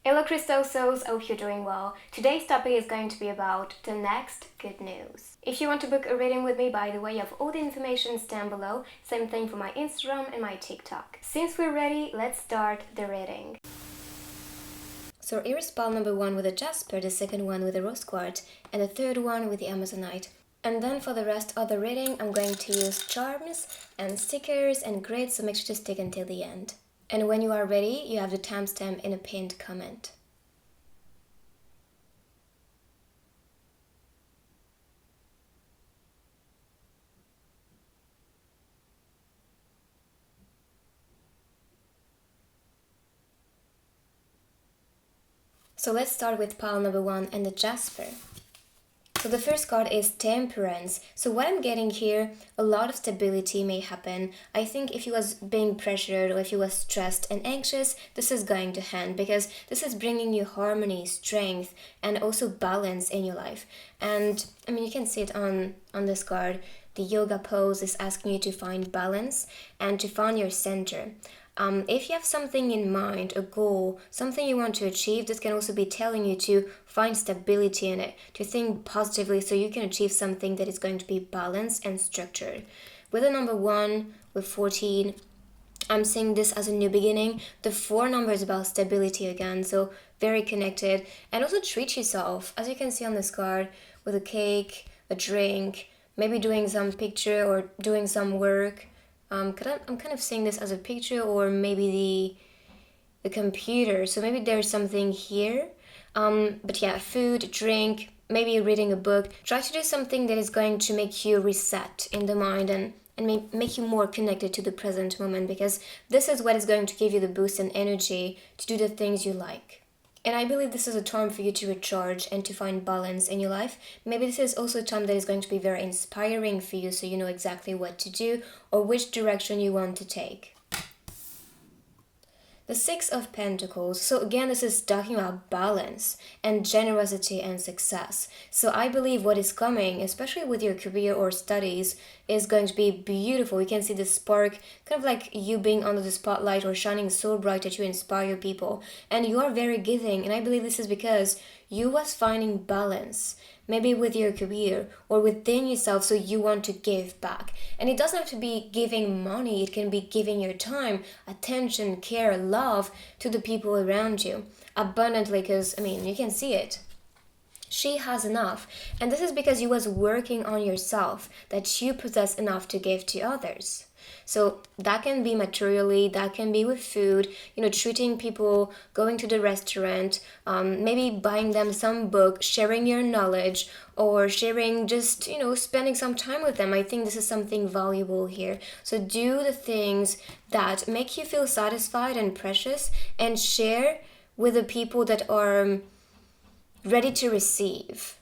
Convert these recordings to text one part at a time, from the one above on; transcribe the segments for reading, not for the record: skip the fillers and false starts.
Hello Crystal Souls, hope you're doing well. Today's topic is going to be about the next good news. If you want to book a reading with me, by the way, you have all the information down below. Same thing for my Instagram and my TikTok. Since we're ready, let's start the reading. So here is pile number 1 with the jasper, the second one with the rose quartz, and the third one with the amazonite. And then for the rest of the reading, I'm going to use charms and stickers and grids, so make sure to stick until the end. And when you are ready, you have the timestamp in a pinned comment. So let's start with pile number 1 and the jasper. So the first card is Temperance. So what I'm getting here, a lot of stability may happen. I think if you was being pressured or if you was stressed and anxious, this is going to end because this is bringing you harmony, strength, and also balance in your life. And I mean, you can see it on this card. The yoga pose is asking you to find balance and to find your center. If you have something in mind, a goal, something you want to achieve, this can also be telling you to find stability in it, to think positively so you can achieve something that is going to be balanced and structured. With the number 1, with 14, I'm seeing this as a new beginning. The 4 number is about stability again, so very connected. And also treat yourself, as you can see on this card, with a cake, a drink, maybe doing some picture or doing some work. I'm kind of seeing this as a picture or maybe the computer. So maybe there's something here. But yeah, food, drink, maybe reading a book. Try to do something that is going to make you reset in the mind and make you more connected to the present moment, because this is what is going to give you the boost and energy to do the things you like. And I believe this is a time for you to recharge and to find balance in your life. Maybe this is also a time that is going to be very inspiring for you, so you know exactly what to do or which direction you want to take. The 6 of Pentacles. So again, this is talking about balance and generosity and success. So I believe what is coming, especially with your career or studies, is going to be beautiful. You can see the spark, kind of like you being under the spotlight or shining so bright that you inspire people. And you are very giving, and I believe this is because you was finding balance, maybe with your career or within yourself, so you want to give back. And it doesn't have to be giving money, it can be giving your time, attention, care, love to the people around you abundantly, because I mean, you can see it. She has enough, and this is because you was working on yourself, that you possess enough to give to others. So that can be materially, that can be with food, treating people, going to the restaurant, maybe buying them some book, sharing your knowledge, or sharing just, spending some time with them. I think this is something valuable here. So do the things that make you feel satisfied and precious, and share with the people that are ready to receive.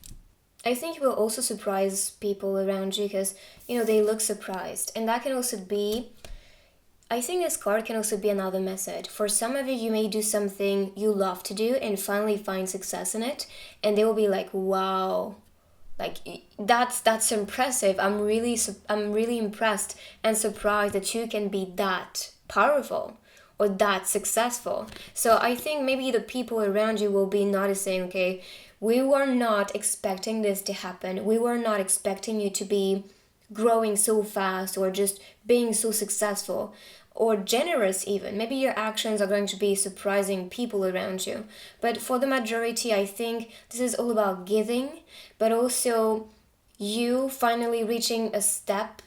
I think you will also surprise people around you because, they look surprised. And that can also be, I think this card can also be another message. For some of you, you may do something you love to do and finally find success in it. And they will be like, wow, like that's impressive. I'm really impressed and surprised that you can be that powerful or that successful. So I think maybe the people around you will be noticing, okay, we were not expecting this to happen. We were not expecting you to be growing so fast or just being so successful or generous even. Maybe your actions are going to be surprising people around you. But for the majority, I think this is all about giving, but also you finally reaching a step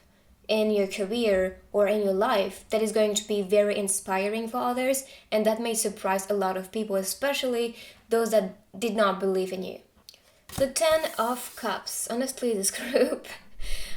in your career or in your life that is going to be very inspiring for others, and that may surprise a lot of people, especially those that did not believe in you. The 10 of Cups. Honestly, this group,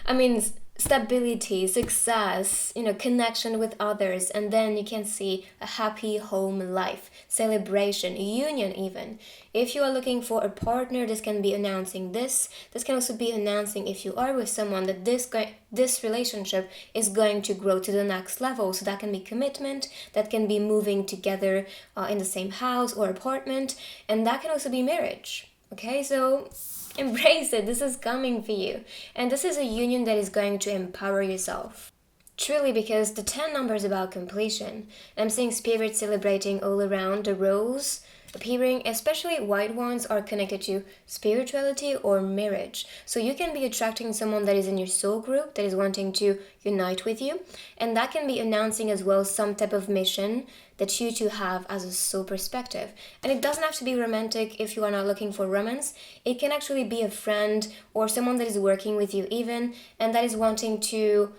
I mean, stability, success, connection with others, and then you can see a happy home life, celebration, union even. If you are looking for a partner, this can be announcing this. This can also be announcing, if you are with someone, that this relationship is going to grow to the next level. So that can be commitment, that can be moving together in the same house or apartment, and that can also be marriage. Okay, so embrace it. This is coming for you. And this is a union that is going to empower yourself. Truly, because the 10 number is about completion. I'm seeing spirit celebrating all around, the rose, appearing, especially white ones, are connected to spirituality or marriage. So you can be attracting someone that is in your soul group, that is wanting to unite with you, and that can be announcing as well some type of mission that you two have as a soul perspective. And it doesn't have to be romantic if you are not looking for romance. It can actually be a friend or someone that is working with you even, and that is wanting to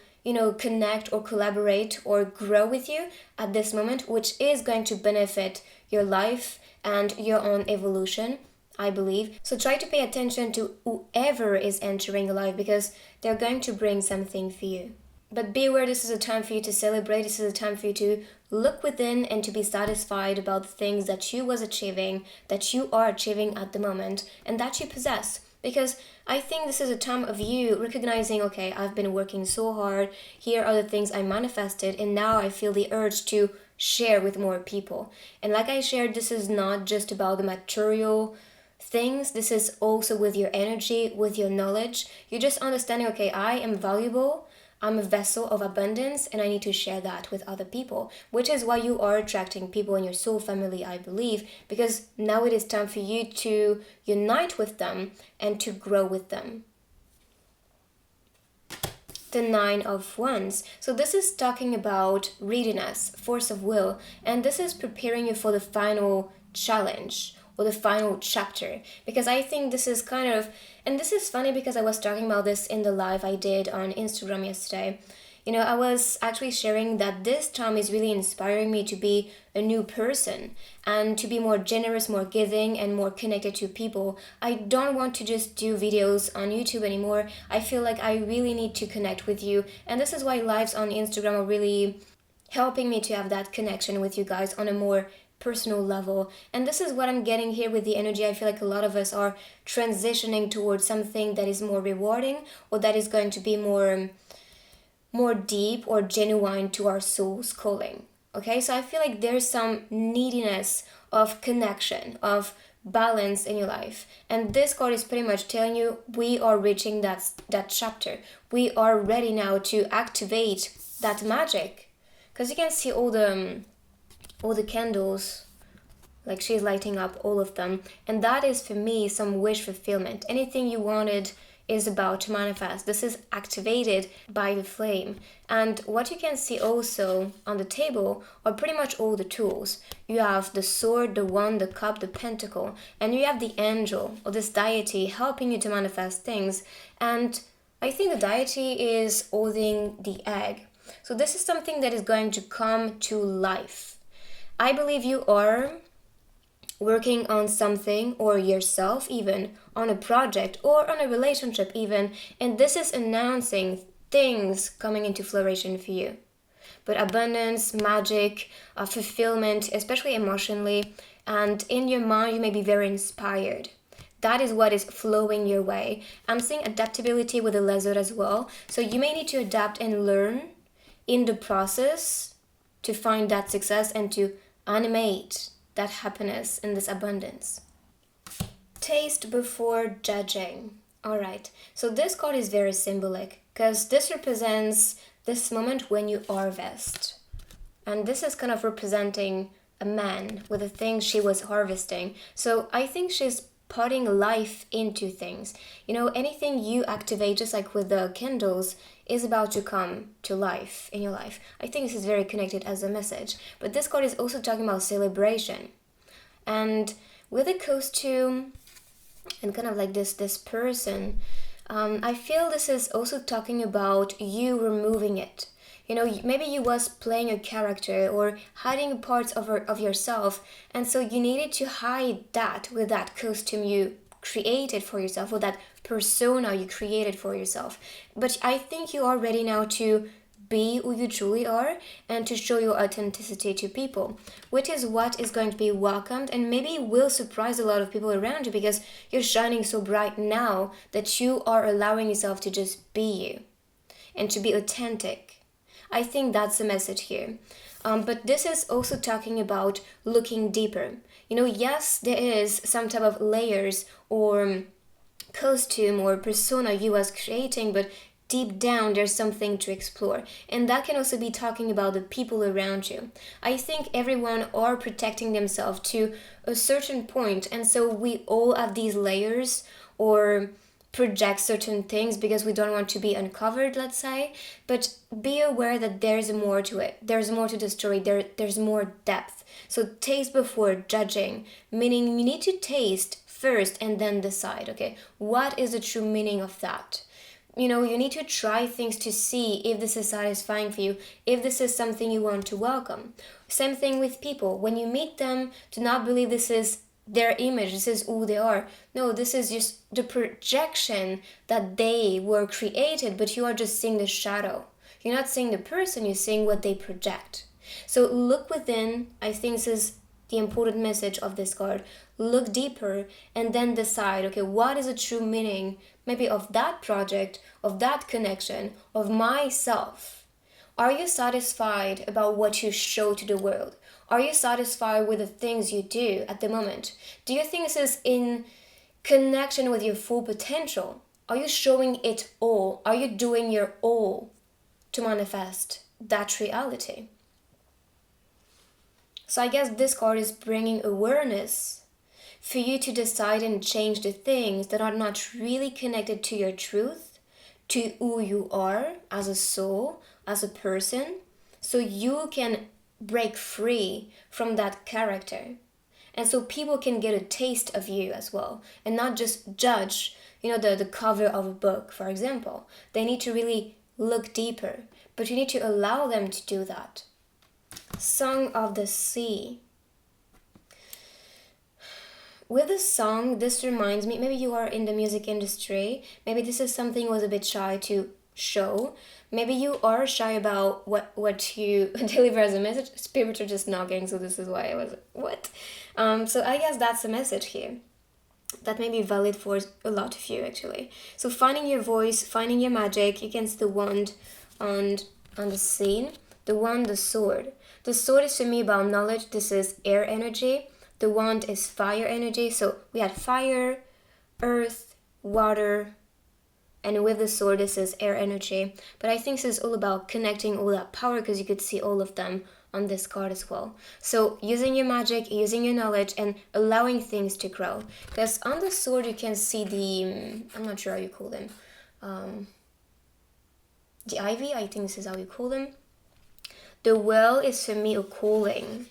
connect or collaborate or grow with you at this moment, which is going to benefit your life and your own evolution, I believe. So try to pay attention to whoever is entering your life, because they're going to bring something for you. But be aware, this is a time for you to celebrate. This is a time for you to look within and to be satisfied about the things that you was achieving, that you are achieving at the moment, and that you possess. Because I think this is a time of you recognizing, okay, I've been working so hard, here are the things I manifested, and now I feel the urge to share with more people. And like I shared, this is not just about the material things, this is also with your energy, with your knowledge. You're just understanding, okay, I am valuable, I'm a vessel of abundance, and I need to share that with other people, which is why you are attracting people in your soul family, I believe, because now it is time for you to unite with them and to grow with them. The Nine of Wands. So this is talking about readiness, force of will, and this is preparing you for the final challenge or the final chapter, because I think this is kind of, and this is funny because I was talking about this in the live I did on Instagram yesterday. I was actually sharing that this time is really inspiring me to be a new person and to be more generous, more giving, and more connected to people. I don't want to just do videos on YouTube anymore. I feel like I really need to connect with you, and this is why lives on Instagram are really helping me to have that connection with you guys on a more personal level. And this is what I'm getting here with the energy. I feel like a lot of us are transitioning towards something that is more rewarding, or that is going to be more deep or genuine to our soul's calling. Okay, so I feel like there's some neediness of connection, of balance in your life, and this card is pretty much telling you we are reaching that chapter. We are ready now to activate that magic, because you can see all the candles, like she's lighting up all of them, and that is for me some wish fulfillment. Anything you wanted is about to manifest. This is activated by the flame. And what you can see also on the table are pretty much all the tools. You have the sword, the wand, the cup, the pentacle, and you have the angel or this deity helping you to manifest things. And I think the deity is holding the egg. So this is something that is going to come to life. I believe you are working on something, or yourself even, on a project or on a relationship even, and this is announcing things coming into flourishing for you. But abundance, magic, fulfillment, especially emotionally, and in your mind you may be very inspired. That is what is flowing your way. I'm seeing adaptability with the lizard as well, so you may need to adapt and learn in the process to find that success and to animate that happiness in this abundance. Taste before judging. Alright, so this card is very symbolic because this represents this moment when you harvest. And this is kind of representing a man with the things she was harvesting. So I think she's putting life into things. Anything you activate, just like with the candles, is about to come to life in your life. I think this is very connected as a message. But this card is also talking about celebration. And with the costume and kind of like this person, I feel this is also talking about you removing it. Maybe you was playing a character or hiding parts of yourself, and so you needed to hide that with that costume you created for yourself, or that persona you created for yourself. But I think you are ready now to be who you truly are and to show your authenticity to people, which is what is going to be welcomed and maybe will surprise a lot of people around you, because you're shining so bright now that you are allowing yourself to just be you and to be authentic. I think that's the message here. But this is also talking about looking deeper. Yes, there is some type of layers or costume or persona you was creating, but deep down there's something to explore. And that can also be talking about the people around you. I think everyone are protecting themselves to a certain point, and so we all have these layers or project certain things because we don't want to be uncovered, let's say. But be aware that there's more to it. There's more to the story. There's more depth. So taste before judging, meaning you need to taste first and then decide, okay, what is the true meaning of that? You know, you need to try things to see if this is satisfying for you, if this is something you want to welcome. Same thing with people. When you meet them, do not believe this is their image, this is who they are. No, this is just the projection that they were created, but you are just seeing the shadow. You're not seeing the person, you're seeing what they project. So look within. I think this is the important message of this card. Look deeper and then decide, okay, what is the true meaning maybe of that project, of that connection, of myself? Are you satisfied about what you show to the world? Are you satisfied with the things you do at the moment? Do you think this is in connection with your full potential? Are you showing it all? Are you doing your all to manifest that reality? So I guess this card is bringing awareness for you to decide and change the things that are not really connected to your truth, to who you are as a soul, as a person, so you can break free from that character. And so people can get a taste of you as well, and not just judge, the cover of a book, for example. They need to really look deeper, but you need to allow them to do that. Song of the Sea. With the song, this reminds me, maybe you are in the music industry, maybe this is something you was a bit shy to show. Maybe you are shy about what you deliver as a message. Spirits are just knocking, so this is why I was, what? So I guess that's the message here. That may be valid for a lot of you, actually. So finding your voice, finding your magic. You can see the wand on the scene. The wand, the sword. The sword is for me about knowledge. This is air energy. The wand is fire energy. So we had fire, earth, water, and with the sword, this is air energy. But I think this is all about connecting all that power, because you could see all of them on this card as well. So using your magic, using your knowledge, and allowing things to grow. Because on the sword, you can see the, I'm not sure how you call them. The ivy, I think this is how you call them. The well is for me a calling.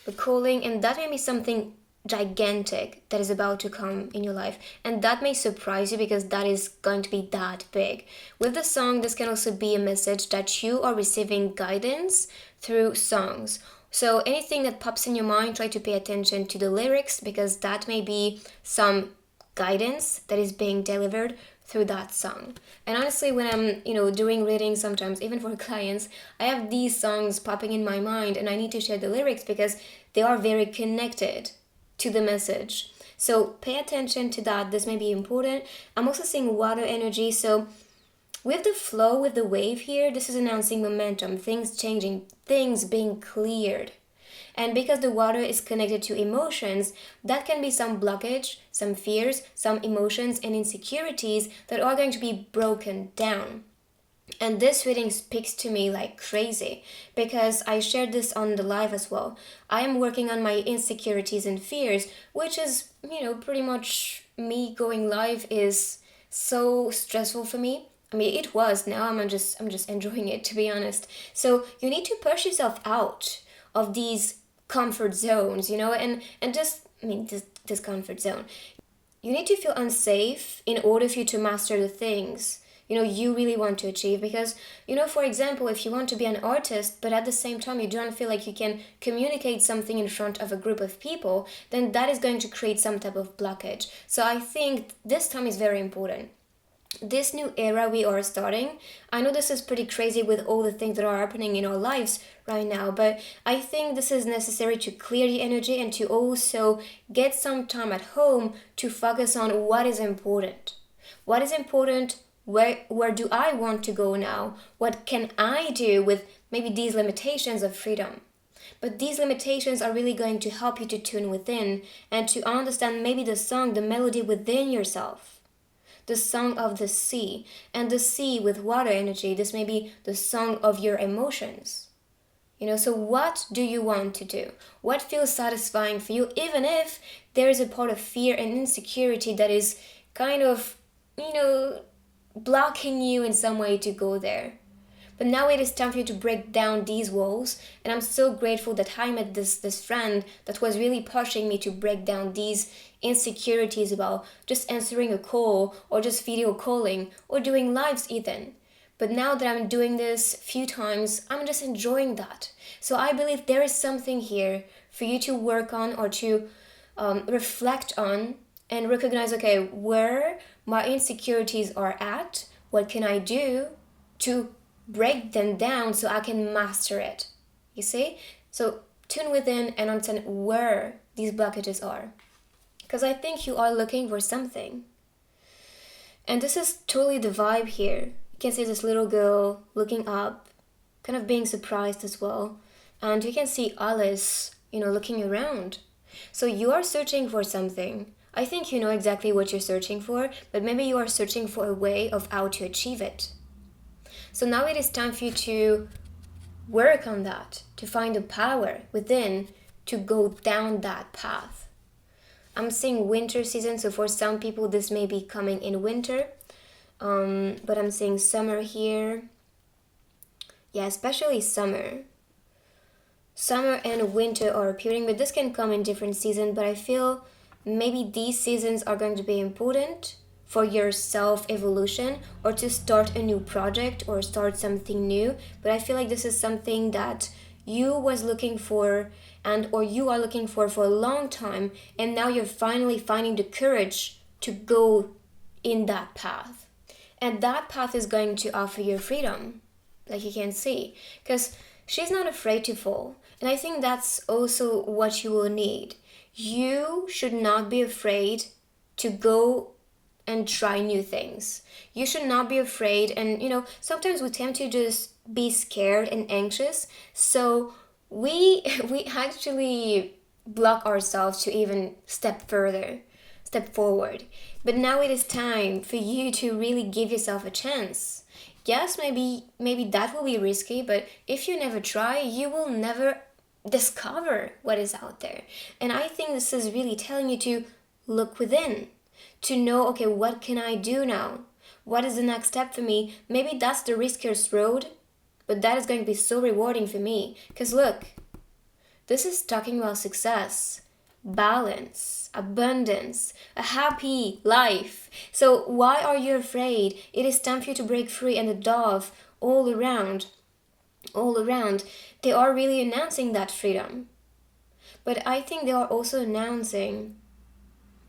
A calling, and that may be something gigantic that is about to come in your life, and that may surprise you because that is going to be that big. With the song, this can also be a message that you are receiving guidance through songs. So anything that pops in your mind, try to pay attention to the lyrics, because that may be some guidance that is being delivered through that song. And honestly, when I'm doing readings, sometimes even for clients, I have these songs popping in my mind and I need to share the lyrics because they are very connected to the message. So pay attention to that. This may be important. I'm also seeing water energy. So with the flow, with the wave here, this is announcing momentum, things changing, things being cleared. And because the water is connected to emotions, that can be some blockage, some fears, some emotions and insecurities that are going to be broken down. And this reading speaks to me like crazy, because I shared this on the live as well. I am working on my insecurities and fears, which is, pretty much me going live is so stressful for me. I mean, it was. Now I'm just enjoying it, to be honest. So you need to push yourself out of these comfort zones, and just, this comfort zone. You need to feel unsafe in order for you to master the things you really want to achieve. Because for example, if you want to be an artist but at the same time you don't feel like you can communicate something in front of a group of people, then that is going to create some type of blockage. So I think this time is very important. This new era we are starting, I know this is pretty crazy with all the things that are happening in our lives right now, but I think this is necessary to clear the energy and to also get some time at home to focus on what is important. What is important? Where do I want to go now? What can I do with maybe these limitations of freedom? But these limitations are really going to help you to tune within and to understand maybe the song, the melody within yourself. the song of the sea. And the sea with water energy, this may be the song of your emotions. So what do you want to do? What feels satisfying for you, even if there is a part of fear and insecurity that is kind of, blocking you in some way to go there. But now it is time for you to break down these walls, and I'm so grateful that I met this friend that was really pushing me to break down these insecurities about just answering a call or just video calling or doing lives even. But now that I'm doing this a few times, I'm just enjoying that. So I believe there is something here for you to work on or to reflect on and recognize, okay, where my insecurities are at, what can I do to break them down so I can master it. You see? So tune within and understand where these blockages are. Because I think you are looking for something. And this is totally the vibe here. You can see this little girl looking up, kind of being surprised as well. And you can see Alice, looking around. So you are searching for something. I think you know exactly what you're searching for, but maybe you are searching for a way of how to achieve it. So now it is time for you to work on that, to find the power within to go down that path. I'm seeing winter season, so for some people this may be coming in winter, but I'm seeing summer here. Yeah, especially summer. Summer and winter are appearing, but this can come in different seasons, but I feel maybe these seasons are going to be important for your self-evolution or to start a new project or start something new. But I feel like this is something that you was looking for or you are looking for a long time, and now you're finally finding the courage to go in that path. And that path is going to offer you freedom, like you can see, because she's not afraid to fall. And I think that's also what you will need. You should not be afraid to go and try new things. You should not be afraid. And sometimes we tend to just be scared and anxious, so we actually block ourselves to even step forward. But now it is time for you to really give yourself a chance. Yes, maybe that will be risky, but if you never try, you will never discover what is out there. And I think this is really telling you to look within, to know, okay, what can I do now? What is the next step for me? Maybe that's the riskiest road, but that is going to be so rewarding for me. Because look, this is talking about success, balance, abundance, a happy life. So why are you afraid? It is time for you to break free, and the dove all around, they are really announcing that freedom. But I think they are also announcing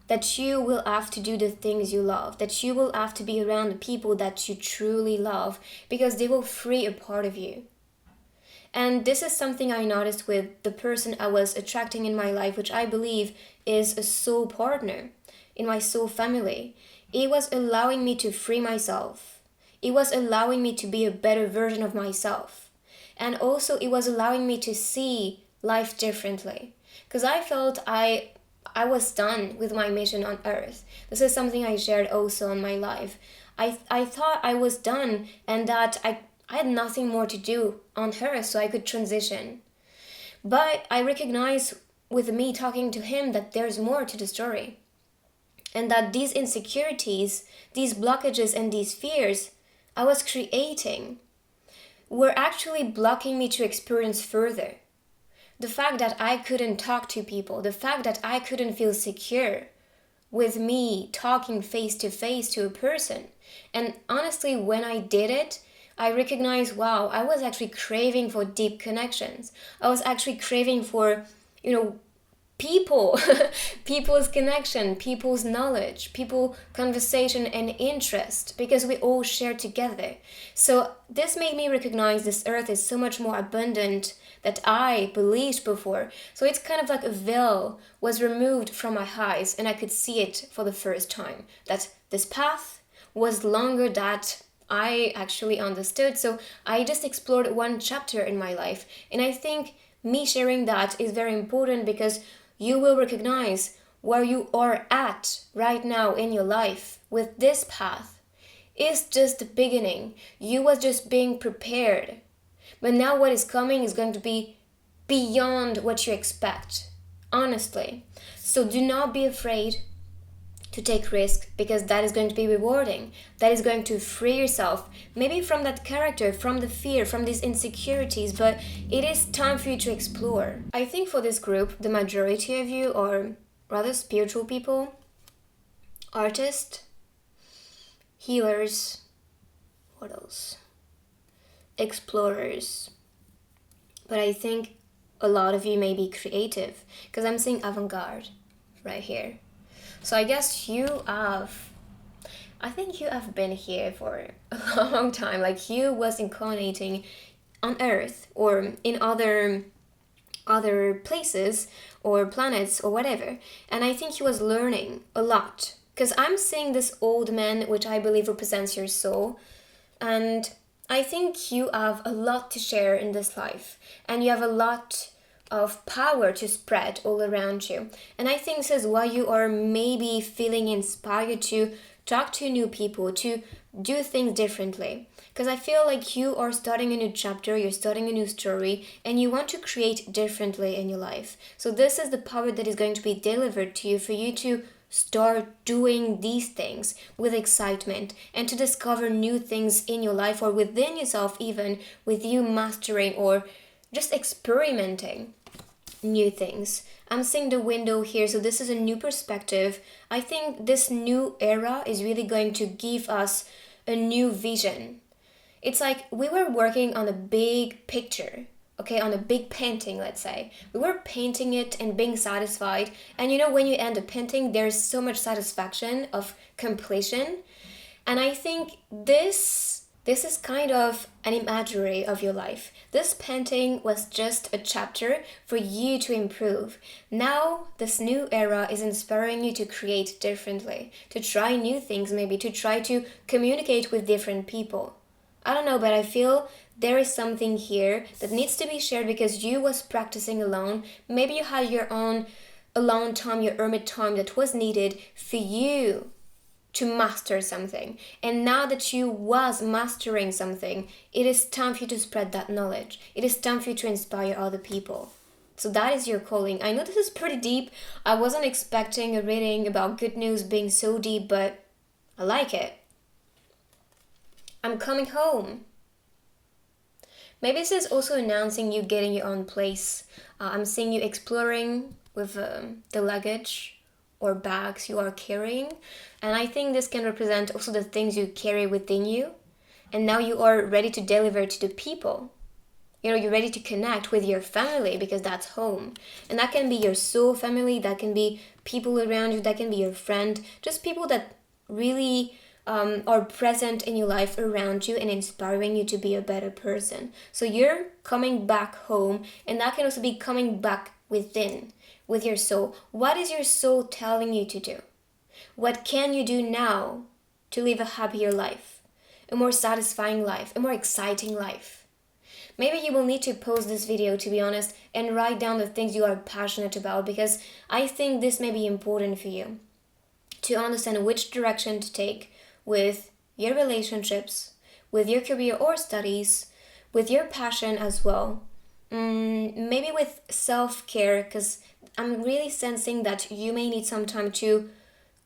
that you will have to do the things you love, that you will have to be around the people that you truly love, because they will free a part of you. And this is something I noticed with the person I was attracting in my life, which I believe is a soul partner in my soul family. It was allowing me to free myself. It was allowing me to be a better version of myself. And also it was allowing me to see life differently. Because I felt I was done with my mission on earth. This is something I shared also on my life. I thought I was done and that I had nothing more to do on earth, so I could transition. But I recognize with me talking to him that there's more to the story. And that these insecurities, these blockages and these fears I was creating were actually blocking me to experience further. The fact that I couldn't talk to people, the fact that I couldn't feel secure with me talking face to face to a person. And honestly, when I did it, I recognized, wow, I was actually craving for deep connections. I was actually craving for, people, people's connection, people's knowledge, people conversation and interest, because we all share together. So this made me recognize this earth is so much more abundant that I believed before. So it's kind of like a veil was removed from my eyes and I could see it for the first time, that this path was longer that I actually understood. So I just explored one chapter in my life, and I think me sharing that is very important because you will recognize where you are at right now in your life with this path is just the beginning. You was just being prepared. But now what is coming is going to be beyond what you expect. Honestly. So do not be afraid to take risk, because that is going to be rewarding. That is going to free yourself, maybe from that character, from the fear, from these insecurities, but it is time for you to explore. I think for this group, the majority of you are rather spiritual people, artists, healers, what else? Explorers. But I think a lot of you may be creative, because I'm seeing avant-garde right here. So I guess I think you have been here for a long time. Like you was incarnating on Earth or in other places or planets or whatever. And I think he was learning a lot. Because I'm seeing this old man, which I believe represents your soul. And I think you have a lot to share in this life. And you have a lot of power to spread all around you. And I think this is why you are maybe feeling inspired to talk to new people, to do things differently. Because I feel like you are starting a new chapter, you're starting a new story, and you want to create differently in your life. So this is the power that is going to be delivered to you for you to start doing these things with excitement and to discover new things in your life or within yourself, even with you mastering or just experimenting new things. I'm seeing the window here, so this is a new perspective. I think this new era is really going to give us a new vision. It's like we were working on a big picture, okay, on a big painting, let's say. We were painting it and being satisfied. And you know, when you end a painting, there's so much satisfaction of completion. And I think this is kind of an imagery of your life. This painting was just a chapter for you to improve. Now, this new era is inspiring you to create differently, to try new things, maybe to try to communicate with different people. I don't know, but I feel there is something here that needs to be shared because you was practicing alone. Maybe you had your own alone time, your hermit time that was needed for you to master something. And now that you was mastering something, it is time for you to spread that knowledge. It is time for you to inspire other people. So that is your calling. I know this is pretty deep. I wasn't expecting a reading about good news being so deep, but I like it. I'm coming home. Maybe this is also announcing you getting your own place. I'm seeing you exploring with the luggage or bags you are carrying. And I think this can represent also the things you carry within you. And now you are ready to deliver to the people. You know, you're ready to connect with your family because that's home. And that can be your soul family, that can be people around you, that can be your friend, just people that really are present in your life around you and inspiring you to be a better person. So you're coming back home, and that can also be coming back within, with your soul. What is your soul telling you to do? What can you do now to live a happier life, a more satisfying life, a more exciting life? Maybe you will need to pause this video, to be honest, and write down the things you are passionate about, because I think this may be important for you to understand which direction to take with your relationships, with your career or studies, with your passion as well. Maybe with self-care, because I'm really sensing that you may need some time to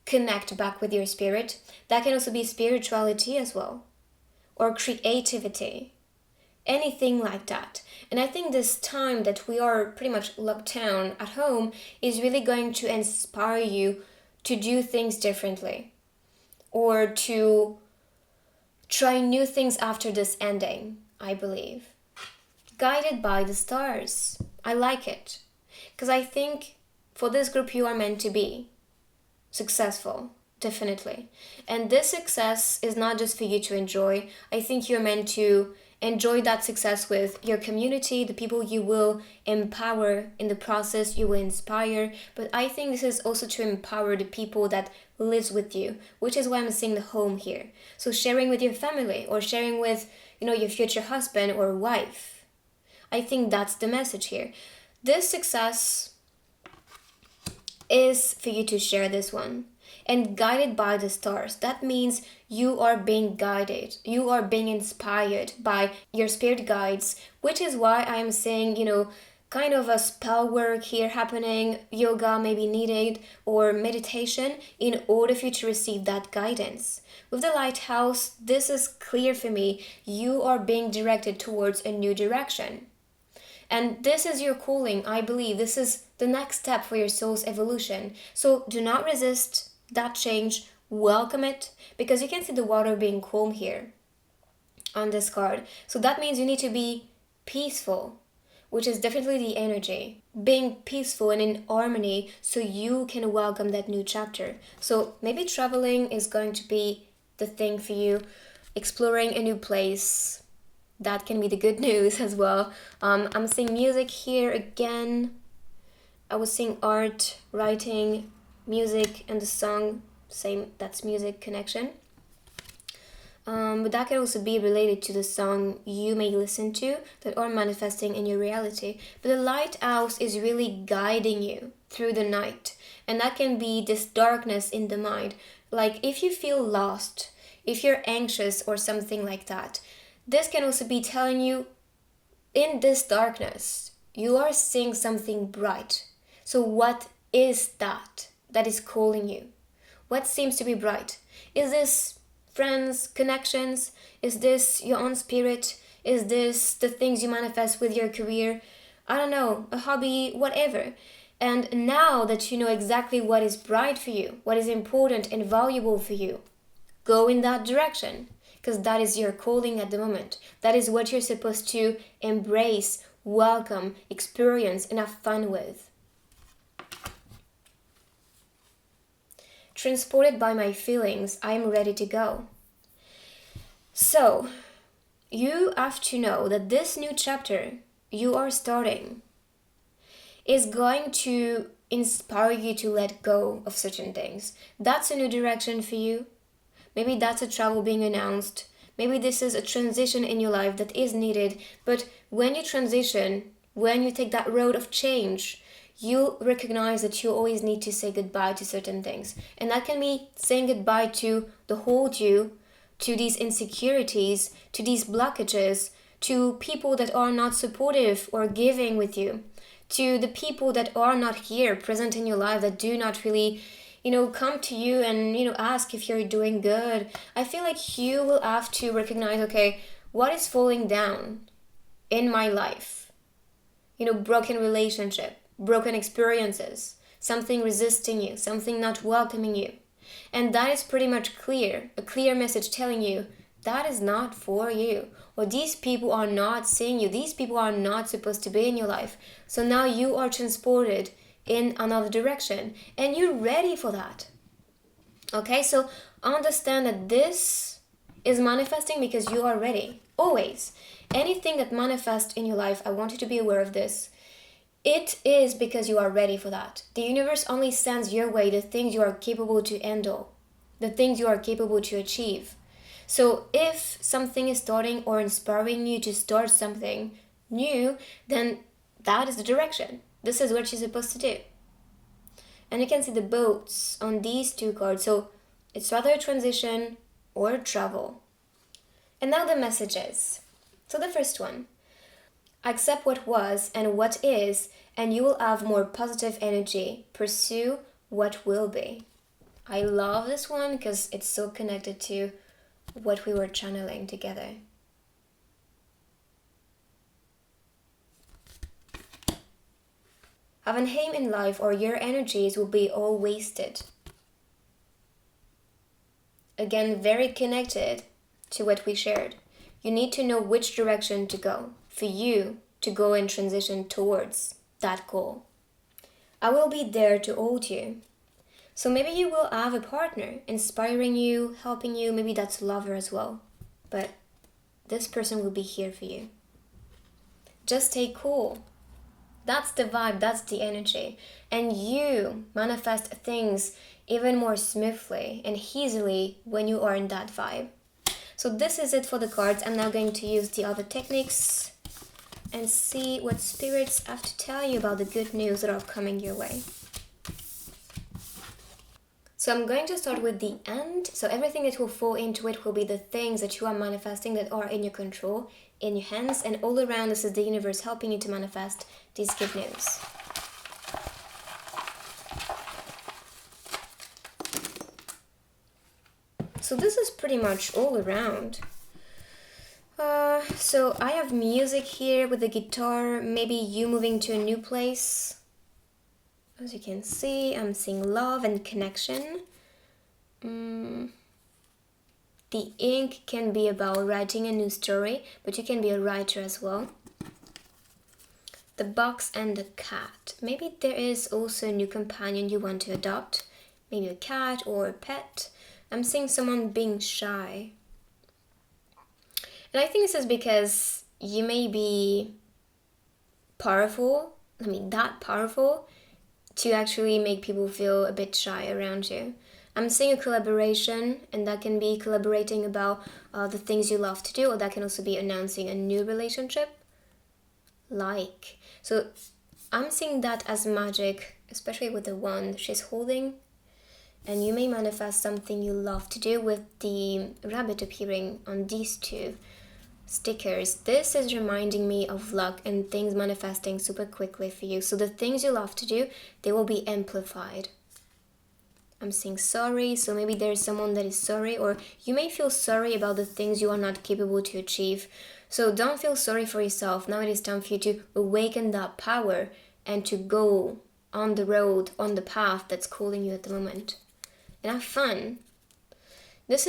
connect back with your spirit. That can also be spirituality as well, or creativity, anything like that. And I think this time that we are pretty much locked down at home is really going to inspire you to do things differently, or to try new things after this ending, I believe. Guided by the stars. I like it. Because I think for this group you are meant to be successful, definitely. And this success is not just for you to enjoy. I think you're meant to enjoy that success with your community, the people you will empower in the process, you will inspire. But I think this is also to empower the people that lives with you, which is why I'm seeing the home here. So sharing with your family, or sharing with, your future husband or wife. I think that's the message here. This success is for you to share this one. And guided by the stars, that means you are being guided, you are being inspired by your spirit guides, which is why I'm saying, kind of a spell work here happening, yoga may be needed, or meditation in order for you to receive that guidance. With the lighthouse, this is clear for me. You are being directed towards a new direction. And this is your calling, I believe. This is the next step for your soul's evolution. So do not resist that change. Welcome it, because you can see the water being calm here on this card. So that means you need to be peaceful, which is definitely the energy. Being peaceful and in harmony so you can welcome that new chapter. So maybe traveling is going to be the thing for you. Exploring a new place. That can be the good news as well. I'm seeing music here again. I was seeing art, writing, music, and the song. Same, that's music connection. But that can also be related to the song you may listen to that are manifesting in your reality. But the lighthouse is really guiding you through the night. And that can be this darkness in the mind. Like if you feel lost, if you're anxious or something like that, this can also be telling you, in this darkness, you are seeing something bright. So what is that is calling you? What seems to be bright? Is this friends, connections? Is this your own spirit? Is this the things you manifest with your career? I don't know, a hobby, whatever. And now that you know exactly what is bright for you, what is important and valuable for you, go in that direction. Because that is your calling at the moment. That is what you're supposed to embrace, welcome, experience, and have fun with. Transported by my feelings, I am ready to go. So, you have to know that this new chapter you are starting is going to inspire you to let go of certain things. That's a new direction for you. Maybe that's a travel being announced. Maybe this is a transition in your life that is needed. But when you transition, when you take that road of change, you'll recognize that you always need to say goodbye to certain things. And that can be saying goodbye to the hold you, to these insecurities, to these blockages, to people that are not supportive or giving with you, to the people that are not here present in your life, that do not really come to you and, ask if you're doing good. I feel like you will have to recognize, okay, what is falling down in my life? Broken relationship, broken experiences, something resisting you, something not welcoming you. And that is pretty much clear, a clear message telling you that is not for you. Or these people are not seeing you. These people are not supposed to be in your life. So now you are transported in another direction and you're ready for that. Okay, so understand that this is manifesting because you are ready. Always. Anything that manifests in your life, I want you to be aware of this. It is because you are ready for that. The universe only sends your way the things you are capable to handle, the things you are capable to achieve. So if something is starting or inspiring you to start something new, then that is the direction. This is what you're supposed to do. And you can see the boats on these two cards. So it's rather a transition or a travel. And now the messages. So the first one. Accept what was and what is, and you will have more positive energy. Pursue what will be. I love this one because it's so connected to what we were channeling together. Have an aim in life or your energies will be all wasted. Again, very connected to what we shared. You need to know which direction to go for you to go and transition towards that goal. I will be there to hold you. So maybe you will have a partner inspiring you, helping you. Maybe that's a lover as well. But this person will be here for you. Just stay cool. That's the vibe, that's the energy. And you manifest things even more smoothly and easily when you are in that vibe. So this is it for the cards. I'm now going to use the other techniques and see what spirits have to tell you about the good news that are coming your way. So I'm going to start with the end. So everything that will fall into it will be the things that you are manifesting that are in your control, in your hands, and all around this is the universe helping you to manifest these good news. So this is pretty much all around. So I have music here with the guitar, maybe you moving to a new place. As you can see, I'm seeing love and connection. The ink can be about writing a new story, but you can be a writer as well. The box and the cat. Maybe there is also a new companion you want to adopt. Maybe a cat or a pet. I'm seeing someone being shy. And I think this is because you may be powerful, that powerful, to actually make people feel a bit shy around you. I'm seeing a collaboration, and that can be collaborating about the things you love to do, or that can also be announcing a new relationship. So I'm seeing that as magic, especially with the wand she's holding. And you may manifest something you love to do with the rabbit appearing on these two stickers. This is reminding me of luck and things manifesting super quickly for you. So the things you love to do, they will be amplified. I'm saying sorry, so maybe there's someone that is sorry, or you may feel sorry about the things you are not capable to achieve. So don't feel sorry for yourself. Now it is time for you to awaken that power and to go on the road, on the path that's calling you at the moment. And have fun. This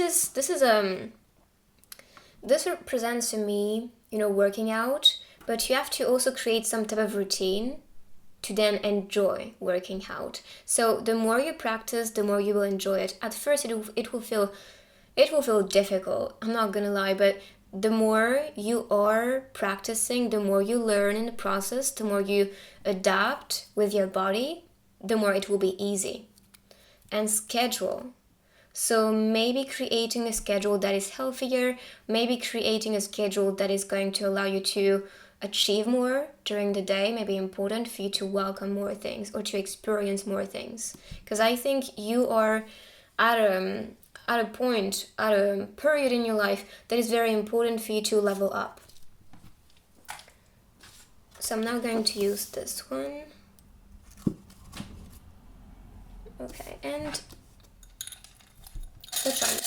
represents to me, working out, but you have to also create some type of routine to then enjoy working out. So the more you practice, the more you will enjoy it. At first, it will feel difficult. I'm not gonna lie, but the more you are practicing, the more you learn in the process, the more you adapt with your body, the more it will be easy. And schedule. So maybe creating a schedule that is healthier, maybe creating a schedule that is going to allow you to achieve more during the day, maybe important for you to welcome more things or to experience more things. Because I think you are at a period in your life that is very important for you to level up. So I'm now going to use this one. Okay, and which one?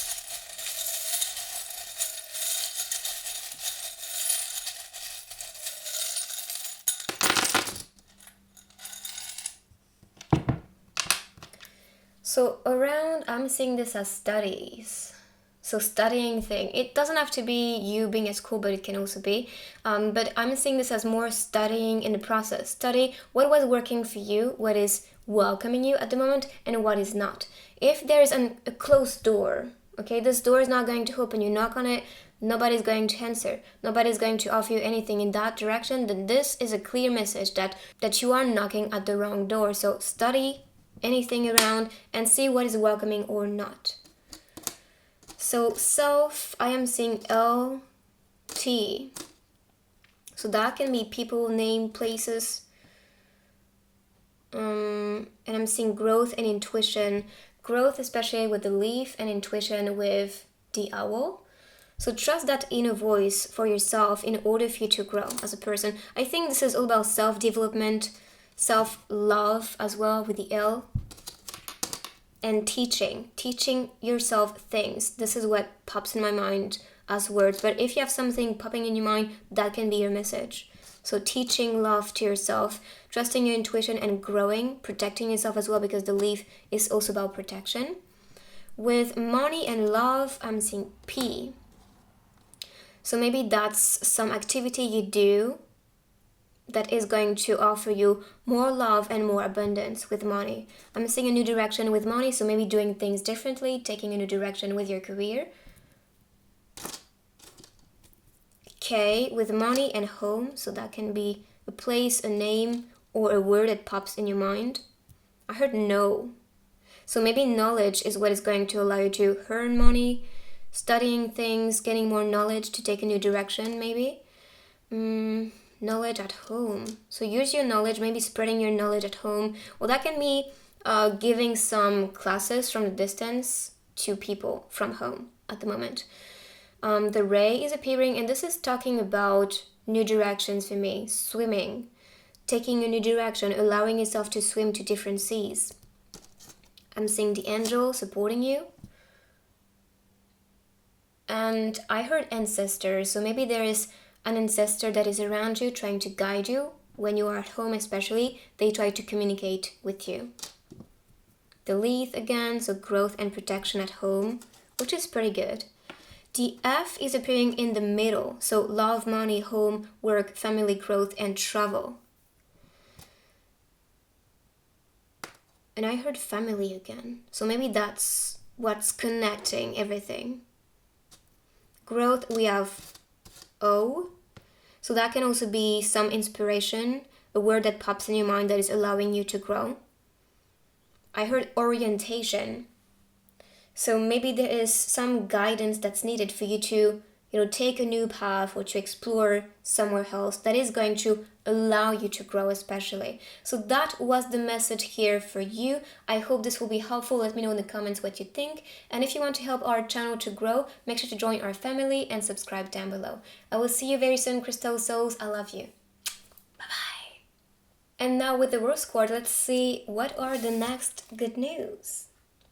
So around, I'm seeing this as studies. So studying thing. It doesn't have to be you being at school, but it can also be. But I'm seeing this as more studying in the process. Study what was working for you, what is welcoming you at the moment, and what is not. If there is a closed door, okay, this door is not going to open. You knock on it, nobody's going to answer. Nobody's going to offer you anything in that direction. Then this is a clear message that you are knocking at the wrong door. So study anything around and see what is welcoming or not. So self, I am seeing LT. So that can be people, name, places. And I'm seeing growth and intuition. Growth especially with the leaf, and intuition with the owl. So trust that inner voice for yourself in order for you to grow as a person. I think this is all about self-development, self-love as well with the L. And teaching yourself things. This is what pops in my mind as words. But if you have something popping in your mind, that can be your message. So teaching love to yourself, trusting your intuition and growing, protecting yourself as well, because the leaf is also about protection. With money and love, I'm seeing P. So maybe that's some activity you do that is going to offer you more love and more abundance with money. I'm seeing a new direction with money, so maybe doing things differently, taking a new direction with your career. K with money and home, so that can be a place, a name, or a word that pops in your mind. I heard no. So maybe knowledge is what is going to allow you to earn money, studying things, getting more knowledge to take a new direction maybe. Knowledge at home. So use your knowledge, maybe spreading your knowledge at home. Well, that can be giving some classes from the distance to people from home at the moment. The ray is appearing, and this is talking about new directions for me. Swimming, taking a new direction, allowing yourself to swim to different seas. I'm seeing the angel supporting you. And I heard ancestors, so maybe there is an ancestor that is around you trying to guide you. When you are at home especially, they try to communicate with you. The leaf again, so growth and protection at home, which is pretty good. The F is appearing in the middle, so love, money, home, work, family, growth, and travel. And I heard family again, so maybe that's what's connecting everything. Growth, we have O, so that can also be some inspiration, a word that pops in your mind that is allowing you to grow. I heard orientation, so maybe there is some guidance that's needed for you to, take a new path or to explore somewhere else that is going to allow you to grow especially. So that was the message here for you. I hope this will be helpful. Let me know in the comments what you think. And if you want to help our channel to grow, make sure to join our family and subscribe down below. I will see you very soon, Crystal Souls. I love you. Bye-bye. And now with the rose card, let's see what are the next good news.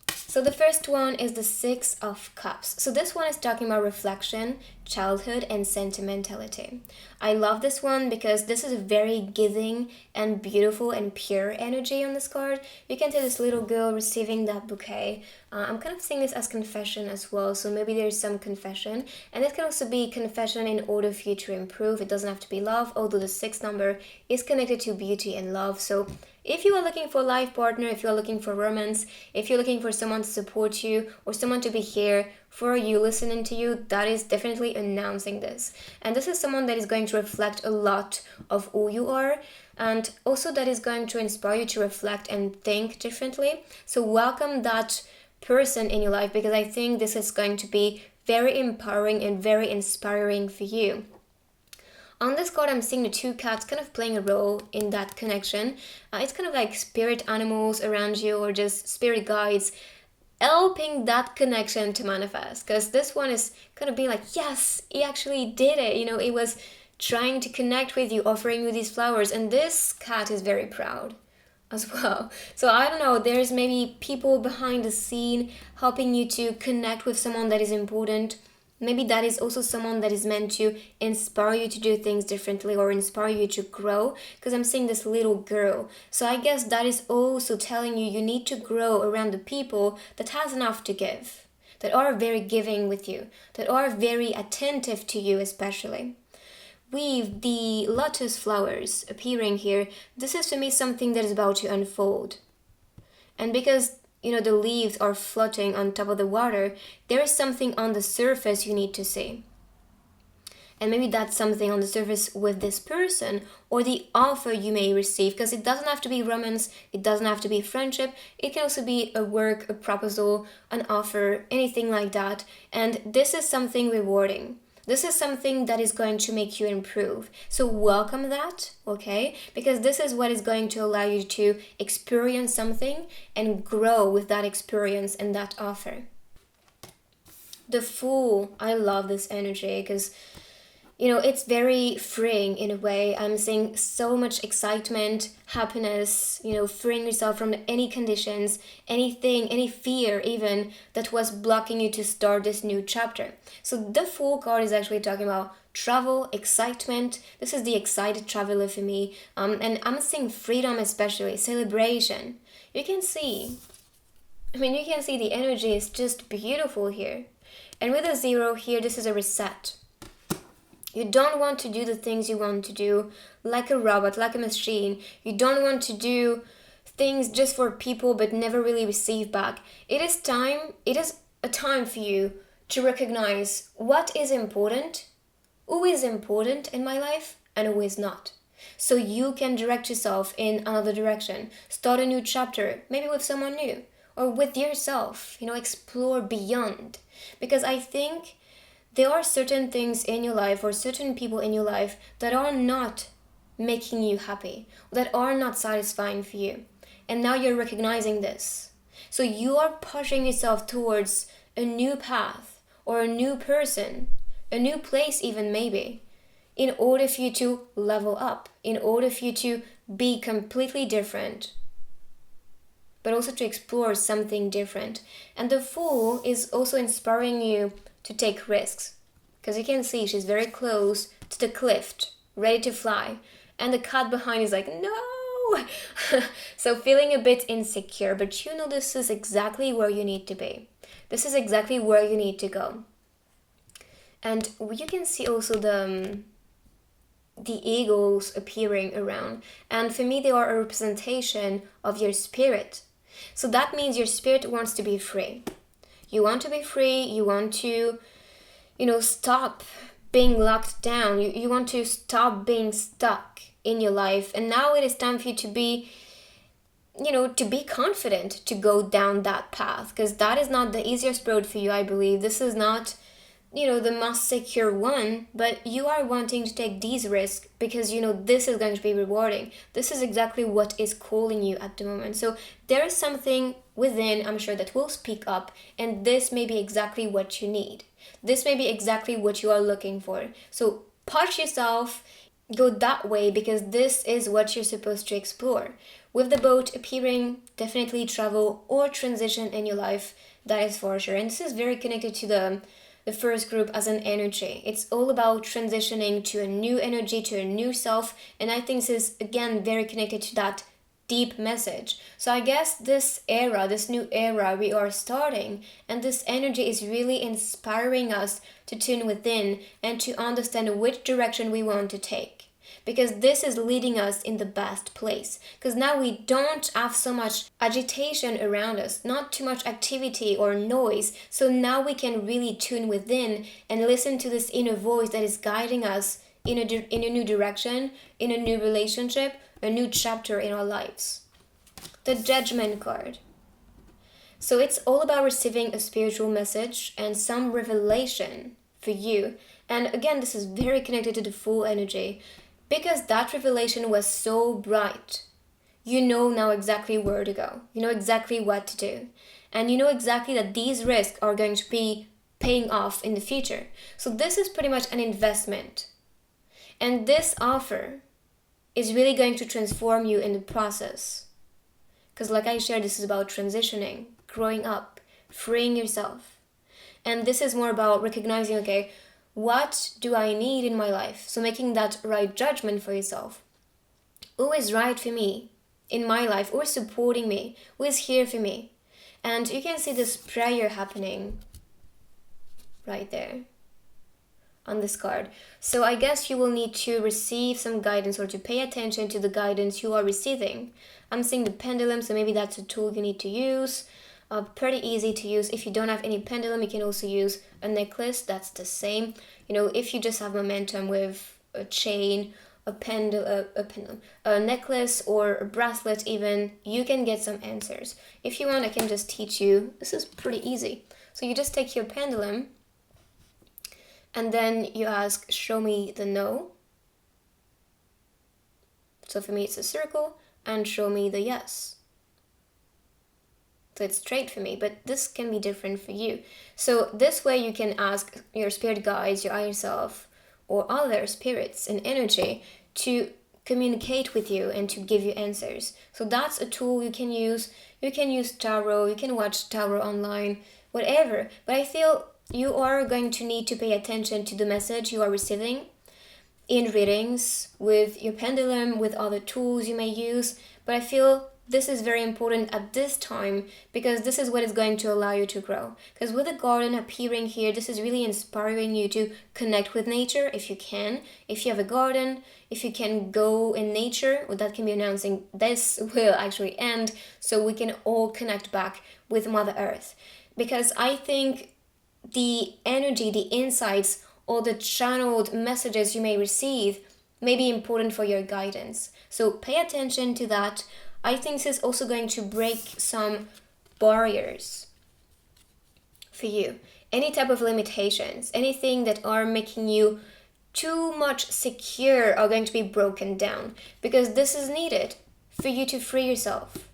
So the first one is the Six of Cups. So this one is talking about reflection, childhood, and sentimentality. I love this one because this is a very giving and beautiful and pure energy on this card. You can see this little girl receiving that bouquet. I'm kind of seeing this as confession as well, so maybe there's some confession. And it can also be confession in order for you to improve. It doesn't have to be love, although the 6th number is connected to beauty and love. So if you are looking for a life partner, if you are looking for romance, if you're looking for someone to support you or someone to be here for you, listening to you, that is definitely announcing this. And this is someone that is going to reflect a lot of who you are, and also that is going to inspire you to reflect and think differently. So welcome that person in your life, because I think this is going to be very empowering and very inspiring for you. On this card, I'm seeing the 2 cats kind of playing a role in that connection. It's kind of like spirit animals around you, or just spirit guides helping that connection to manifest. Because this one is kind of being like, yes, he actually did it. It was trying to connect with you, offering you these flowers. And this cat is very proud as well. So I don't know, there's maybe people behind the scene helping you to connect with someone that is important. Maybe that is also someone that is meant to inspire you to do things differently or inspire you to grow, because I'm seeing this little girl. So I guess that is also telling you need to grow around the people that has enough to give, that are very giving with you, that are very attentive to you especially. With the lotus flowers appearing here, this is for me something that is about to unfold. And because the leaves are floating on top of the water, there is something on the surface you need to see. And maybe that's something on the surface with this person, or the offer you may receive, because it doesn't have to be romance, it doesn't have to be friendship, it can also be a work, a proposal, an offer, anything like that. And this is something rewarding. This is something that is going to make you improve. So welcome that, okay? Because this is what is going to allow you to experience something and grow with that experience and that offer. The Fool, I love this energy because, it's very freeing in a way. I'm seeing so much excitement, happiness, freeing yourself from any conditions, anything, any fear even that was blocking you to start this new chapter. So the Fool card is actually talking about travel, excitement. This is the excited traveler for me. And I'm seeing freedom especially, celebration. You can see the energy is just beautiful here. And with a 0 here, this is a reset. You don't want to do the things you want to do like a robot, like a machine. You don't want to do things just for people but never really receive back. It is a time for you to recognize what is important, who is important in my life, and who is not. So you can direct yourself in another direction. Start a new chapter, maybe with someone new, or with yourself, explore beyond. Because I think there are certain things in your life or certain people in your life that are not making you happy, that are not satisfying for you. and now you're recognizing this. So you are pushing yourself towards a new path or a new person, a new place even maybe, in order for you to level up, in order for you to be completely different, but also to explore something different. And the Fool is also inspiring you to take risks, because you can see she's very close to the cliff, ready to fly, and the cat behind is like, no. So feeling a bit insecure, but you know this is exactly where you need to be. This is exactly where you need to go. And you can see also the eagles appearing around, and for me they are a representation of your spirit. So that means your spirit wants to be free. You want to be free. You want to, stop being locked down. You want to stop being stuck in your life. And now it is time for you to be, to be confident to go down that path, because that is not the easiest road for you, I believe. This is not, the most secure one, but you are wanting to take these risks because this is going to be rewarding. This is exactly what is calling you at the moment. So there is something within, I'm sure, that will speak up, and this may be exactly what you need. This may be exactly what you are looking for. So push yourself, go that way, because this is what you're supposed to explore. With the boat appearing, definitely travel or transition in your life, that is for sure. And this is very connected to the first group as an energy. It's all about transitioning to a new energy, to a new self. And I think this is, again, very connected to that deep message. So I guess this new era we are starting, and this energy is really inspiring us to tune within and to understand which direction we want to take. Because this is leading us in the best place. Because now we don't have so much agitation around us, not too much activity or noise. So now we can really tune within and listen to this inner voice that is guiding us in a new direction, in a new relationship, a new chapter in our lives. The Judgment card. So it's all about receiving a spiritual message and some revelation for you. And again, this is very connected to the Fool energy. Because that revelation was so bright, you know now exactly where to go. You know exactly what to do. And you know exactly that these risks are going to be paying off in the future. So this is pretty much an investment. And this offer is really going to transform you in the process. Because like I shared, this is about transitioning, growing up, freeing yourself. And this is more about recognizing, okay, what do I need in my life? So making that right judgment for yourself. Who is right for me in my life? Who is supporting me? Who is here for me? And you can see this prayer happening right there on this card. So I guess you will need to receive some guidance or to pay attention to the guidance you are receiving. I'm seeing the pendulum, so maybe that's a tool you need to use. Pretty easy to use. If you don't have any pendulum, you can also use a necklace. That's the same. If you just have momentum with a chain, a necklace, or a bracelet even, you can get some answers. If you want, I can just teach you. This is pretty easy. So you just take your pendulum, and then you ask, show me the no. So for me, it's a circle, and show me the yes. So it's straight for me, but this can be different for you. So this way you can ask your spirit guides, your higher self, or other spirits and energy to communicate with you and to give you answers. So that's a tool you can use. You can use tarot, you can watch tarot online, whatever. But I feel you are going to need to pay attention to the message you are receiving in readings, with your pendulum, with other tools you may use. But I feel this is very important at this time, because this is what is going to allow you to grow. Because with the garden appearing here, this is really inspiring you to connect with nature if you can. If you have a garden, if you can go in nature, well, that can be announcing this will actually end, so we can all connect back with Mother Earth. Because I think the energy, the insights, or the channeled messages you may receive may be important for your guidance. So pay attention to that. I think this is also going to break some barriers for you. Any type of limitations, anything that are making you too much secure are going to be broken down, because this is needed for you to free yourself.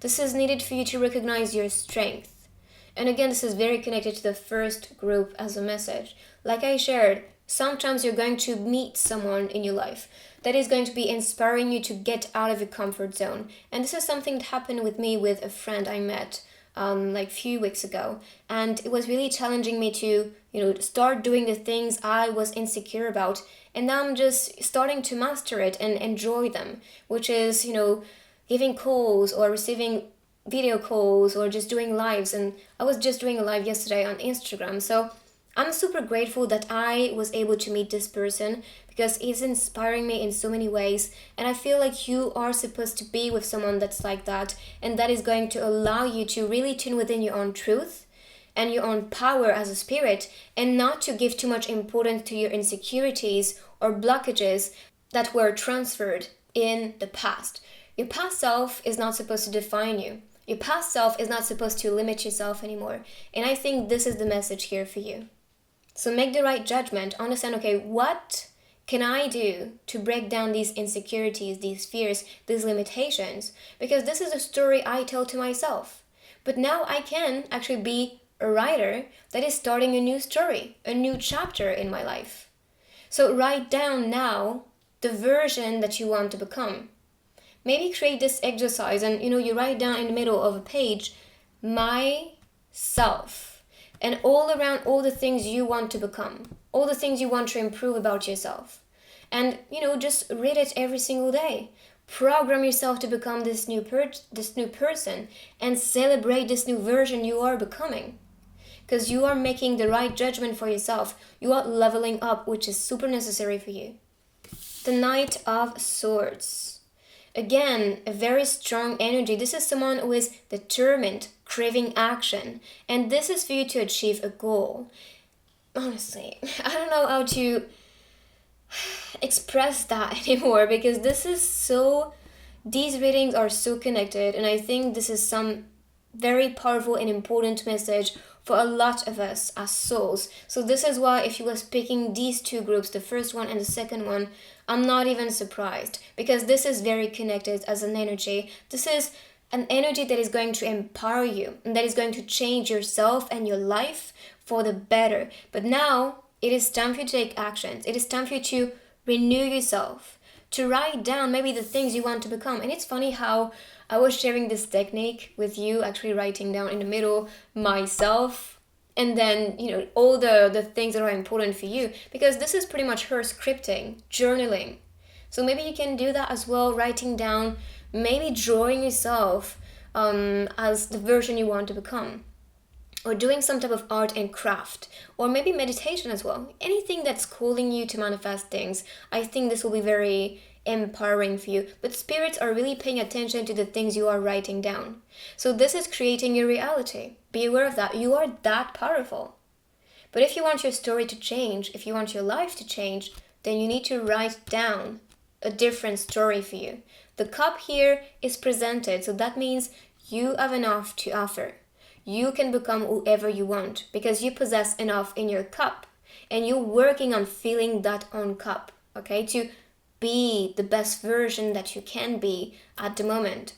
This is needed for you to recognize your strength. And again, this is very connected to the first group as a message. Like I shared, sometimes you're going to meet someone in your life that is going to be inspiring you to get out of your comfort zone. And this is something that happened with me with a friend I met like a few weeks ago. And it was really challenging me to, start doing the things I was insecure about. And now I'm just starting to master it and enjoy them, which is, giving calls or receiving video calls or just doing lives. And I was just doing a live yesterday on Instagram. So I'm super grateful that I was able to meet this person because he's inspiring me in so many ways. And I feel like you are supposed to be with someone that's like that. And that is going to allow you to really tune within your own truth and your own power as a spirit, and not to give too much importance to your insecurities or blockages that were transferred in the past. Your past self is not supposed to define you. Your past self is not supposed to limit yourself anymore. And I think this is the message here for you. So make the right judgment. Understand, okay, what can I do to break down these insecurities, these fears, these limitations? Because this is a story I tell to myself. But now I can actually be a writer that is starting a new story, a new chapter in my life. So write down now the version that you want to become. Maybe create this exercise and you write down in the middle of a page, myself, and all around all the things you want to become, all the things you want to improve about yourself. And just read it every single day. Program yourself to become this new person and celebrate this new version you are becoming. Because you are making the right judgment for yourself. You are leveling up, which is super necessary for you. The Knight of Swords. Again, a very strong energy. This is someone who is determined, craving action. And this is for you to achieve a goal. Honestly, I don't know how to express that anymore, because these readings are so connected, and I think this is some very powerful and important message for a lot of us as souls. So this is why if you was picking these two groups, the first one and the second one, I'm not even surprised, because this is very connected as an energy. This is an energy that is going to empower you and that is going to change yourself and your life for the better. But now it is time for you to take actions. It is time for you to renew yourself, to write down maybe the things you want to become. And it's funny how I was sharing this technique with you, actually writing down in the middle myself, and then all the things that are important for you, because this is pretty much her scripting, journaling. So maybe you can do that as well, writing down, maybe drawing yourself as the version you want to become, or doing some type of art and craft, or maybe meditation as well. Anything that's calling you to manifest things. I think this will be very empowering for you. But spirits are really paying attention to the things you are writing down. So this is creating your reality. Be aware of that. You are that powerful. But if you want your story to change, if you want your life to change, then you need to write down a different story for you. The cup here is presented, so that means you have enough to offer. You can become whoever you want because you possess enough in your cup, and you're working on filling that own cup, okay, to be the best version that you can be at the moment.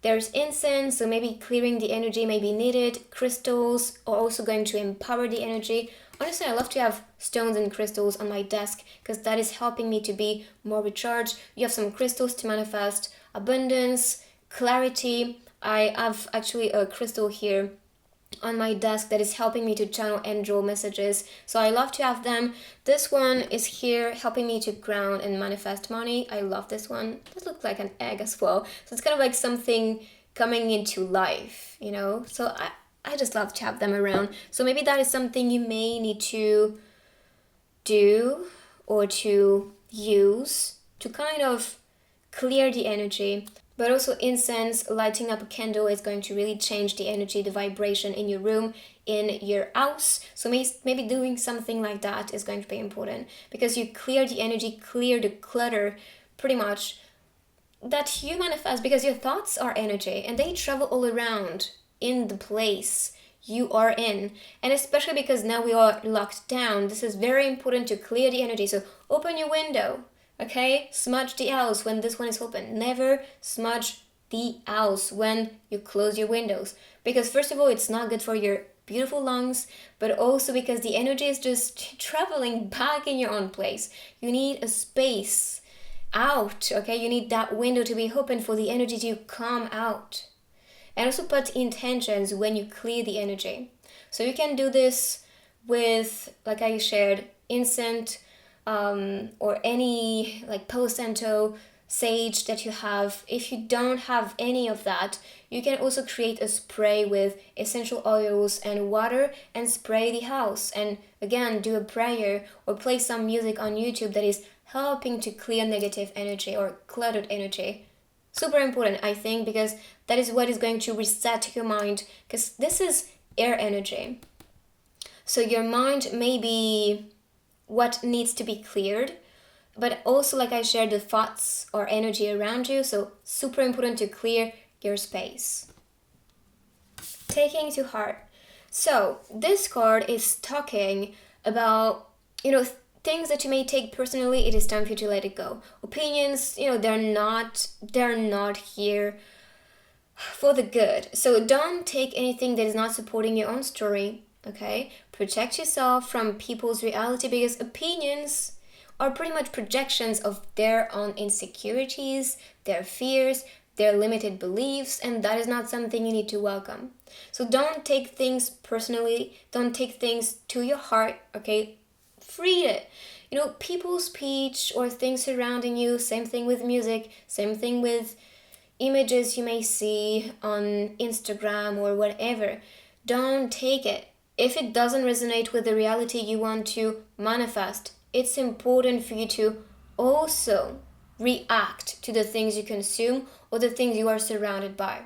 There's incense, so maybe clearing the energy may be needed. Crystals are also going to empower the energy. Honestly, I love to have stones and crystals on my desk because that is helping me to be more recharged. You have some crystals to manifest abundance, clarity. I have actually a crystal here on my desk that is helping me to channel angel messages, so I love to have them. This one is here helping me to ground and manifest money. I love this one. It looks like an egg as well, so it's kind of like something coming into life, so I just love to have them around. So maybe that is something you may need to do or to use to kind of clear the energy. But also incense, lighting up a candle is going to really change the energy, the vibration in your room, in your house. So maybe doing something like that is going to be important because you clear the energy, clear the clutter pretty much that you manifest, because your thoughts are energy and they travel all around in the place you are in. And especially because now we are locked down, this is very important to clear the energy. So open your window. Okay, smudge the house when this one is open. Never smudge the house when you close your windows. Because first of all, it's not good for your beautiful lungs, but also because the energy is just traveling back in your own place. You need a space out, okay? You need that window to be open for the energy to come out. And also put intentions when you clear the energy. So you can do this with, like I shared, incense, or any like Palo Santo, sage that you have. If you don't have any of that, you can also create a spray with essential oils and water and spray the house. And again, do a prayer or play some music on YouTube that is helping to clear negative energy or cluttered energy. Super important, I think, because that is what is going to reset your mind, because this is air energy. So your mind may be what needs to be cleared, but also, like I shared, the thoughts or energy around you. So super important to clear your space. Taking to heart. So this card is talking about, things that you may take personally. It is time for you to let it go. Opinions, they're not here for the good. So don't take anything that is not supporting your own story, okay? Protect yourself from people's reality, because opinions are pretty much projections of their own insecurities, their fears, their limited beliefs, and that is not something you need to welcome. So don't take things personally, don't take things to your heart, okay? Free it. People's speech or things surrounding you, same thing with music, same thing with images you may see on Instagram or whatever. Don't take it. If it doesn't resonate with the reality you want to manifest, it's important for you to also react to the things you consume or the things you are surrounded by.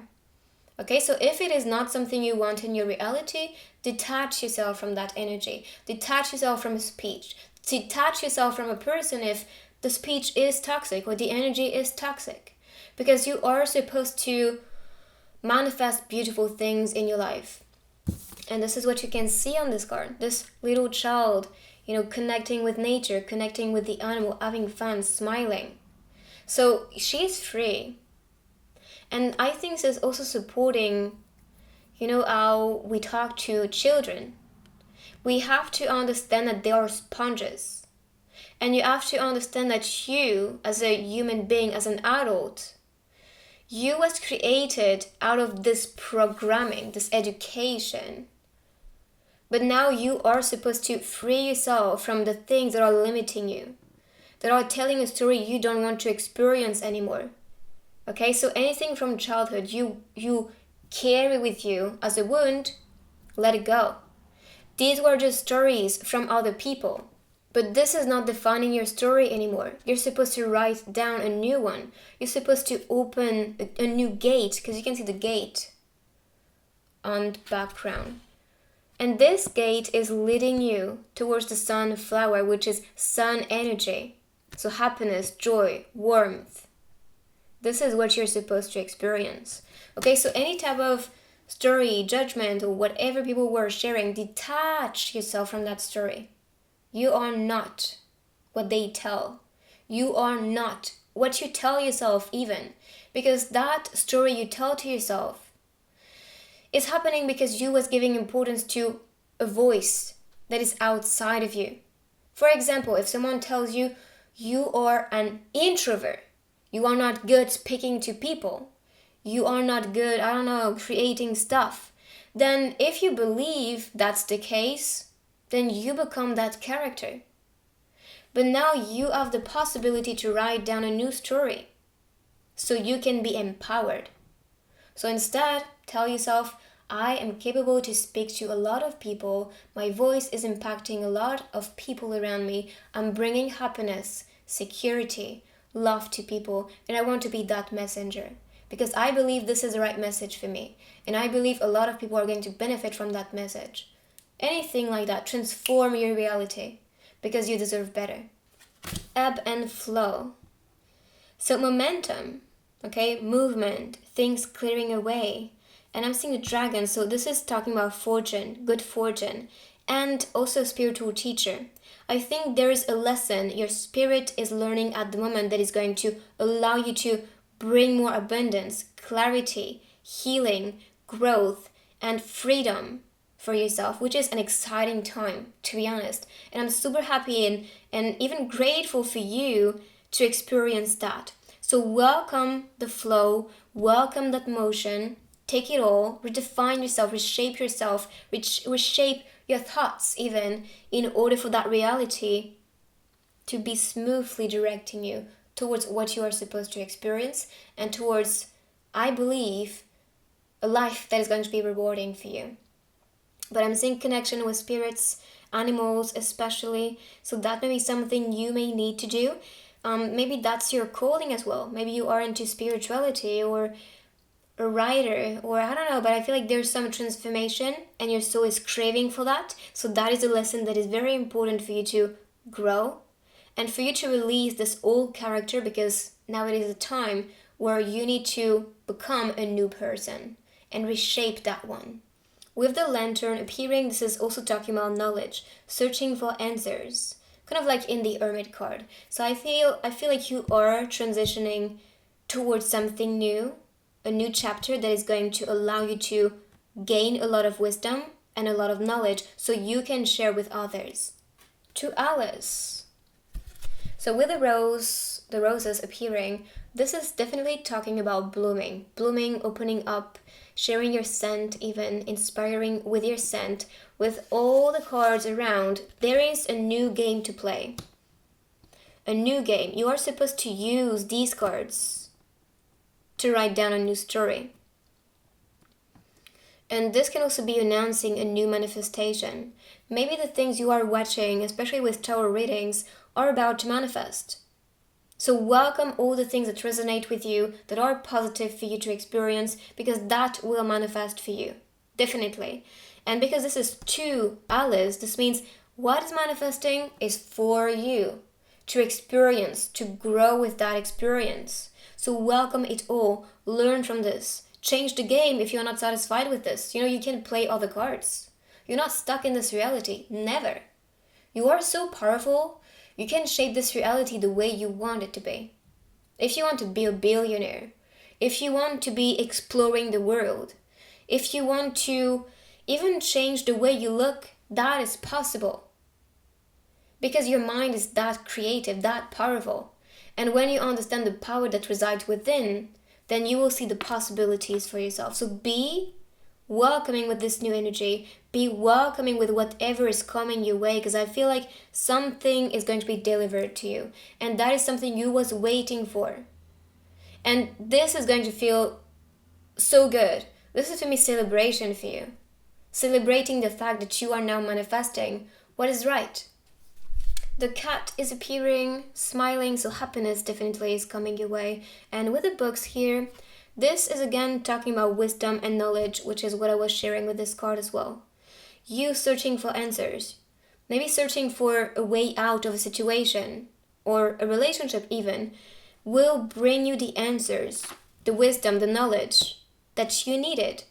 Okay, so if it is not something you want in your reality, detach yourself from that energy. Detach yourself from speech. Detach yourself from a person if the speech is toxic or the energy is toxic. Because you are supposed to manifest beautiful things in your life. And this is what you can see on this card. This little child, connecting with nature, connecting with the animal, having fun, smiling. So she's free. And I think this is also supporting, how we talk to children. We have to understand that they are sponges. And you have to understand that you, as a human being, as an adult, you was created out of this programming, this education. But now you are supposed to free yourself from the things that are limiting you, that are telling a story you don't want to experience anymore. Okay, so anything from childhood you carry with you as a wound, let it go. These were just stories from other people. But this is not defining your story anymore. You're supposed to write down a new one. You're supposed to open a new gate, because you can see the gate on the background. And this gate is leading you towards the sunflower, which is sun energy. So happiness, joy, warmth. This is what you're supposed to experience. Okay, so any type of story, judgment, or whatever people were sharing, detach yourself from that story. You are not what they tell. You are not what you tell yourself even. Because that story you tell to yourself is happening because you was giving importance to a voice that is outside of you. For example, if someone tells you you are an introvert, you are not good speaking to people, you are not good, creating stuff, then if you believe that's the case, then you become that character. But now you have the possibility to write down a new story so you can be empowered. So instead, tell yourself, I am capable to speak to a lot of people. My voice is impacting a lot of people around me. I'm bringing happiness, security, love to people, and I want to be that messenger. Because I believe this is the right message for me. And I believe a lot of people are going to benefit from that message. Anything like that, transform your reality because you deserve better. Ebb and flow. So momentum, okay, movement, things clearing away. And I'm seeing a dragon, so this is talking about fortune, good fortune, and also a spiritual teacher. I think there is a lesson your spirit is learning at the moment that is going to allow you to bring more abundance, clarity, healing, growth, and freedom for yourself, which is an exciting time, to be honest. And I'm super happy and even grateful for you to experience that. So welcome the flow, welcome that motion, take it all, redefine yourself, reshape your thoughts even, in order for that reality to be smoothly directing you towards what you are supposed to experience and towards, I believe, a life that is going to be rewarding for you. But I'm seeing connection with spirits, animals especially, so that may be something you may need to do. Maybe that's your calling as well. Maybe you are into spirituality or a writer, or I don't know, but I feel like there's some transformation and your soul is craving for that. So that is a lesson that is very important for you to grow and for you to release this old character, because now it is a time where you need to become a new person and reshape that one. With the lantern appearing, this is also talking about knowledge, searching for answers, kind of like in the Hermit card. So I feel like you are transitioning towards something new, a new chapter that is going to allow you to gain a lot of wisdom and a lot of knowledge so you can share with others. To Alice. So with the roses appearing, this is definitely talking about blooming, opening up, sharing your scent, even inspiring with your scent. With all the cards around, there is a new game to play. A new game. You are supposed to use these cards to write down a new story. And this can also be announcing a new manifestation. Maybe the things you are watching, especially with tarot readings, are about to manifest. So welcome all the things that resonate with you, that are positive for you to experience, because that will manifest for you. Definitely. And because this is to Alice, this means what is manifesting is for you to experience, to grow with that experience. So welcome it all. Learn from this. Change the game if you're not satisfied with this. You can play other cards. You're not stuck in this reality. Never. You are so powerful. You can shape this reality the way you want it to be. If you want to be a billionaire, if you want to be exploring the world, if you want to even change the way you look, that is possible. Because your mind is that creative, that powerful. And when you understand the power that resides within, then you will see the possibilities for yourself. So be welcoming with this new energy. Be welcoming with whatever is coming your way, because I feel like something is going to be delivered to you. And that is something you was waiting for. And this is going to feel so good. This is for me celebration for you. Celebrating the fact that you are now manifesting what is right. The cat is appearing, smiling, so happiness definitely is coming your way. And with the books here, this is again talking about wisdom and knowledge, which is what I was sharing with this card as well. You searching for answers, maybe searching for a way out of a situation or a relationship even, will bring you the answers, the wisdom, the knowledge that you needed.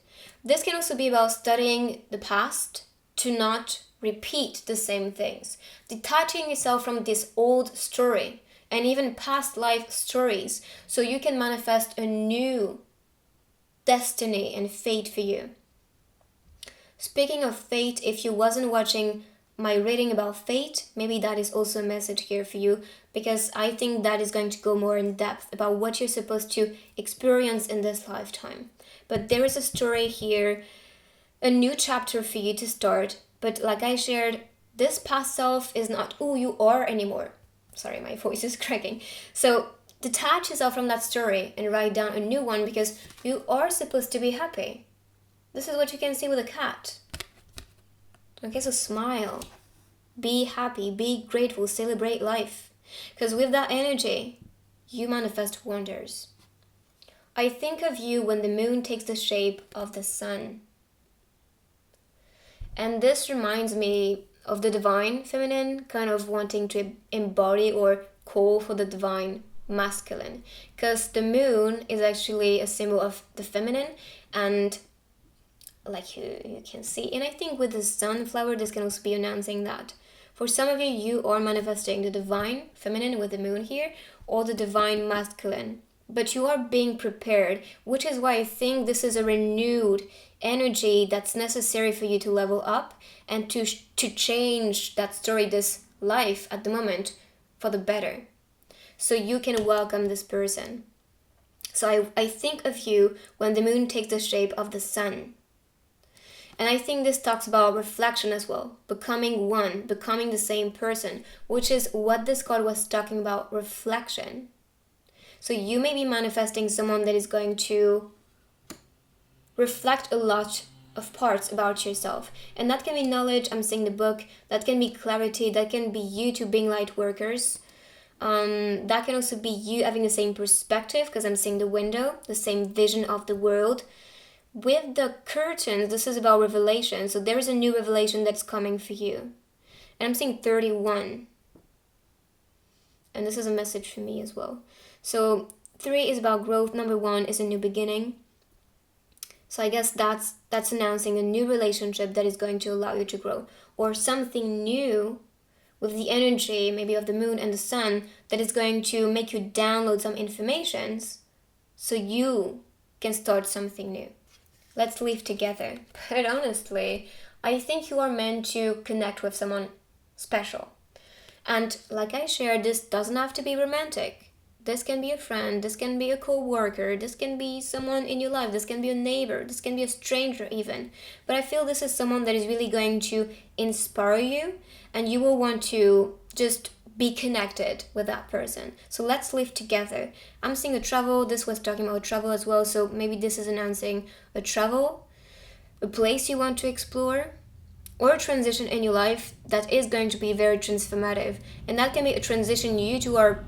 This can also be about studying the past to not repeat the same things, detaching yourself from this old story and even past life stories so you can manifest a new destiny and fate for you. Speaking of fate, if you wasn't watching my reading about fate, maybe that is also a message here for you, because I think that is going to go more in depth about what you're supposed to experience in this lifetime. But there is a story here, a new chapter for you to start. But like I shared, this past self is not who you are anymore. Sorry, my voice is cracking. So detach yourself from that story and write down a new one, because you are supposed to be happy. This is what you can see with a cat. Okay, so smile. Be happy, be grateful, celebrate life. Because with that energy, you manifest wonders. I think of you when the moon takes the shape of the sun. And this reminds me of the divine feminine, kind of wanting to embody or call for the divine masculine. Because the moon is actually a symbol of the feminine, and like you can see. And I think with the sunflower, this can also be announcing that. For some of you, you are manifesting the divine feminine with the moon here, or the divine masculine but you are being prepared, which is why I think this is a renewed energy that's necessary for you to level up and to change that story, this life at the moment, for the better, so you can welcome this person. So I think of you when the moon takes the shape of the sun. And I think this talks about reflection as well, becoming one, becoming the same person, which is what this card was talking about, reflection. So you may be manifesting someone that is going to reflect a lot of parts about yourself. And that can be knowledge, I'm saying the book, that can be clarity, that can be you two being light workers. That can also be you having the same perspective, because I'm seeing the window, the same vision of the world. With the curtains, this is about revelation. So there is a new revelation that's coming for you. And I'm seeing 31. And this is a message for me as well. So 3 is about growth. Number 1 is a new beginning. So I guess that's announcing a new relationship that is going to allow you to grow. Or something new with the energy maybe of the moon and the sun that is going to make you download some informations so you can start something new. Let's live together. But honestly, I think you are meant to connect with someone special. And like I shared, this doesn't have to be romantic. This can be a friend, this can be a co-worker, this can be someone in your life, this can be a neighbor, this can be a stranger even. But I feel this is someone that is really going to inspire you, and you will want to just be connected with that person. So let's live together. I'm seeing a travel. This was talking about travel as well. So maybe this is announcing a travel, a place you want to explore, or a transition in your life that is going to be very transformative. And that can be a transition you two are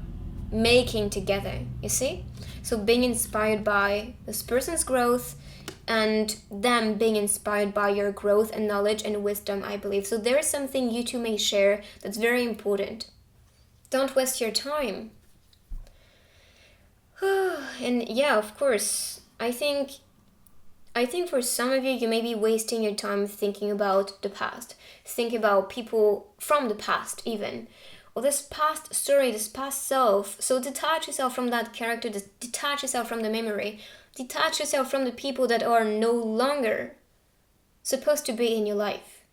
making together, you see? So being inspired by this person's growth and them being inspired by your growth and knowledge and wisdom, I believe. So there is something you two may share that's very important. Don't waste your time. And yeah, of course, I think for some of you, you may be wasting your time thinking about the past, thinking about people from the past even, or this past story, this past self. So detach yourself from that character, detach yourself from the memory, detach yourself from the people that are no longer supposed to be in your life.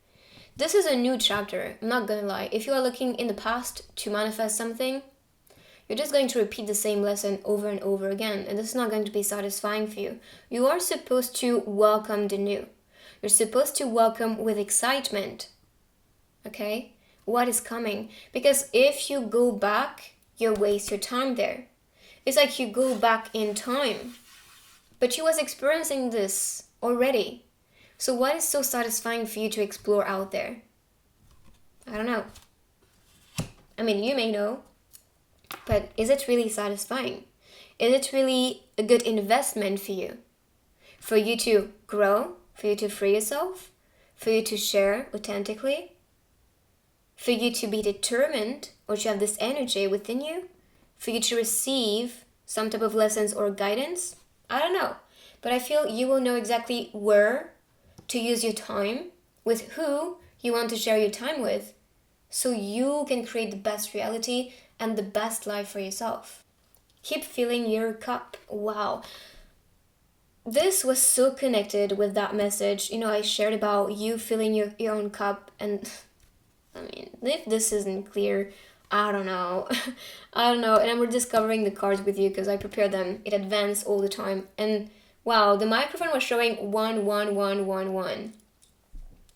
This is a new chapter, I'm not gonna lie. If you are looking in the past to manifest something, you're just going to repeat the same lesson over and over again, and this is not going to be satisfying for you. You are supposed to welcome the new. You're supposed to welcome with excitement, okay, what is coming. Because if you go back, you waste your time there. It's like you go back in time, but you was experiencing this already. So what is so satisfying for you to explore out there? I don't know. I mean, you may know. But is it really satisfying? Is it really a good investment for you? For you to grow? For you to free yourself? For you to share authentically? For you to be determined, or to have this energy within you? For you to receive some type of lessons or guidance? I don't know. But I feel you will know exactly where to use your time, with who you want to share your time with, so you can create the best reality and the best life for yourself. Keep filling your cup. Wow. This was so connected with that message. You know, I shared about you filling your own cup. And I mean, if this isn't clear, I don't know. I don't know. And I'm rediscovering the cards with you because I prepare them in advance all the time. And wow, the microphone was showing 11111.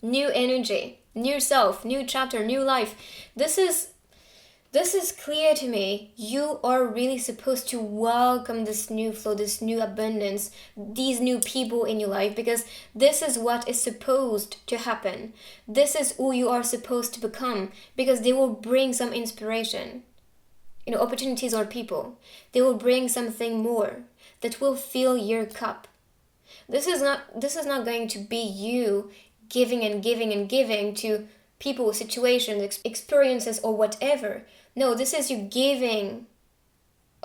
New energy, new self, new chapter, new life. This is clear to me. You are really supposed to welcome this new flow, this new abundance, these new people in your life, because this is what is supposed to happen. This is who you are supposed to become, because they will bring some inspiration. You know, opportunities or people. They will bring something more that will fill your cup. This is not going to be you giving and giving and giving to people, situations, experiences, or whatever. No, this is you giving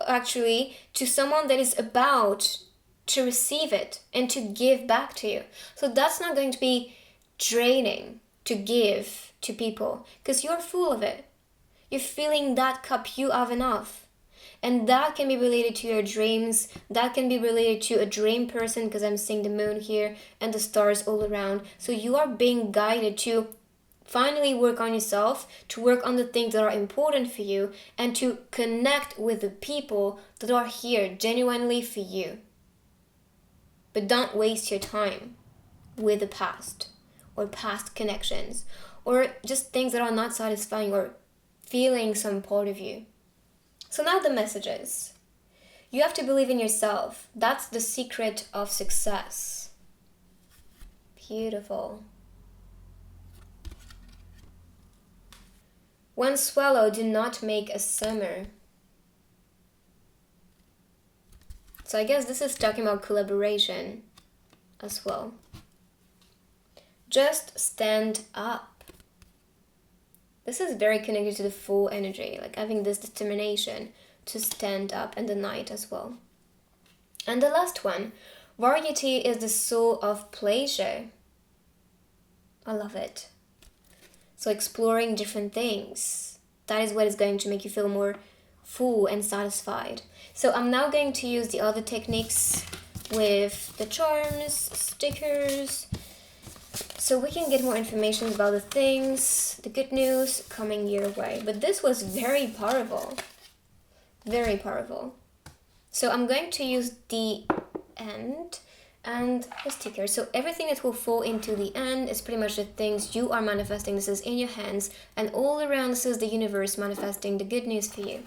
actually to someone that is about to receive it and to give back to you. So that's not going to be draining to give to people because you're full of it. You're filling that cup, you have enough. And that can be related to your dreams. That can be related to a dream person, because I'm seeing the moon here and the stars all around. So you are being guided to finally work on yourself, to work on the things that are important for you, and to connect with the people that are here genuinely for you. But don't waste your time with the past, or past connections, or just things that are not satisfying, or feeling some part of you. So now the messages. You have to believe in yourself. That's the secret of success. Beautiful. One swallow do not make a summer. So I guess this is talking about collaboration as well. Just stand up. This is very connected to the full energy, like having this determination to stand up, and the night as well. And the last one, variety is the soul of pleasure. I love it. So exploring different things, that is what is going to make you feel more full and satisfied. So I'm now going to use the other techniques with the charms, stickers, so we can get more information about the things, the good news coming your way. But this was very powerful. Very powerful. So I'm going to use the end and the sticker. So everything that will fall into the end is pretty much the things you are manifesting. This is in your hands, and all around this is the universe manifesting the good news for you.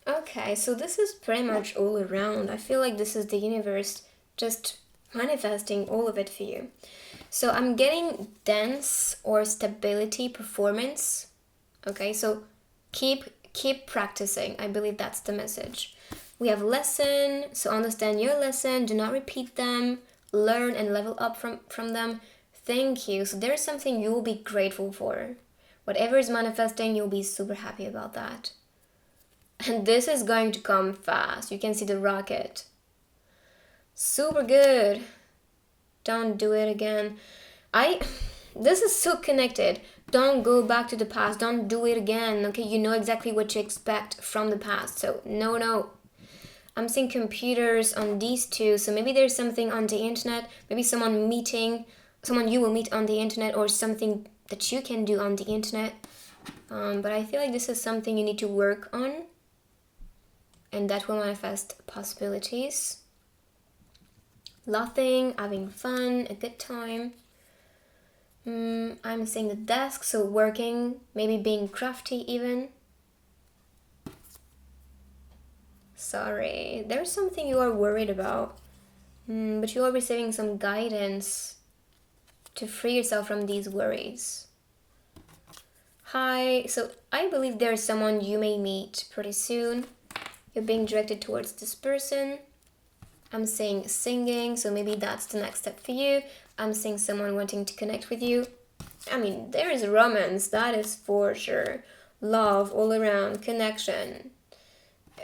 Okay, so this is pretty much all around. I feel like this is the universe just manifesting all of it for you. So I'm getting dance or stability, performance. Okay, so keep practicing. I believe that's the message. We have lesson, so understand your lesson, do not repeat them, learn and level up from them. Thank you. So there's something you will be grateful for. Whatever is manifesting, you'll be super happy about that. And this is going to come fast. You can see the rocket. Super good. Don't do it again. This is so connected. Don't go back to the past. Don't do it again. Okay, you know exactly what to expect from the past. So no. I'm seeing computers on these two. So maybe there's something on the internet. Maybe someone you will meet on the internet, or something that you can do on the internet. But I feel like this is something you need to work on, and that will manifest possibilities. Laughing, having fun, a good time. I'm seeing the desk, so working, maybe being crafty even. Sorry, there's something you are worried about, but you are receiving some guidance to free yourself from these worries. Hi, so I believe there's someone you may meet pretty soon. You're being directed towards this person. I'm seeing singing, so maybe that's the next step for you. I'm seeing someone wanting to connect with you. I mean, there is romance, that is for sure. Love all around, connection.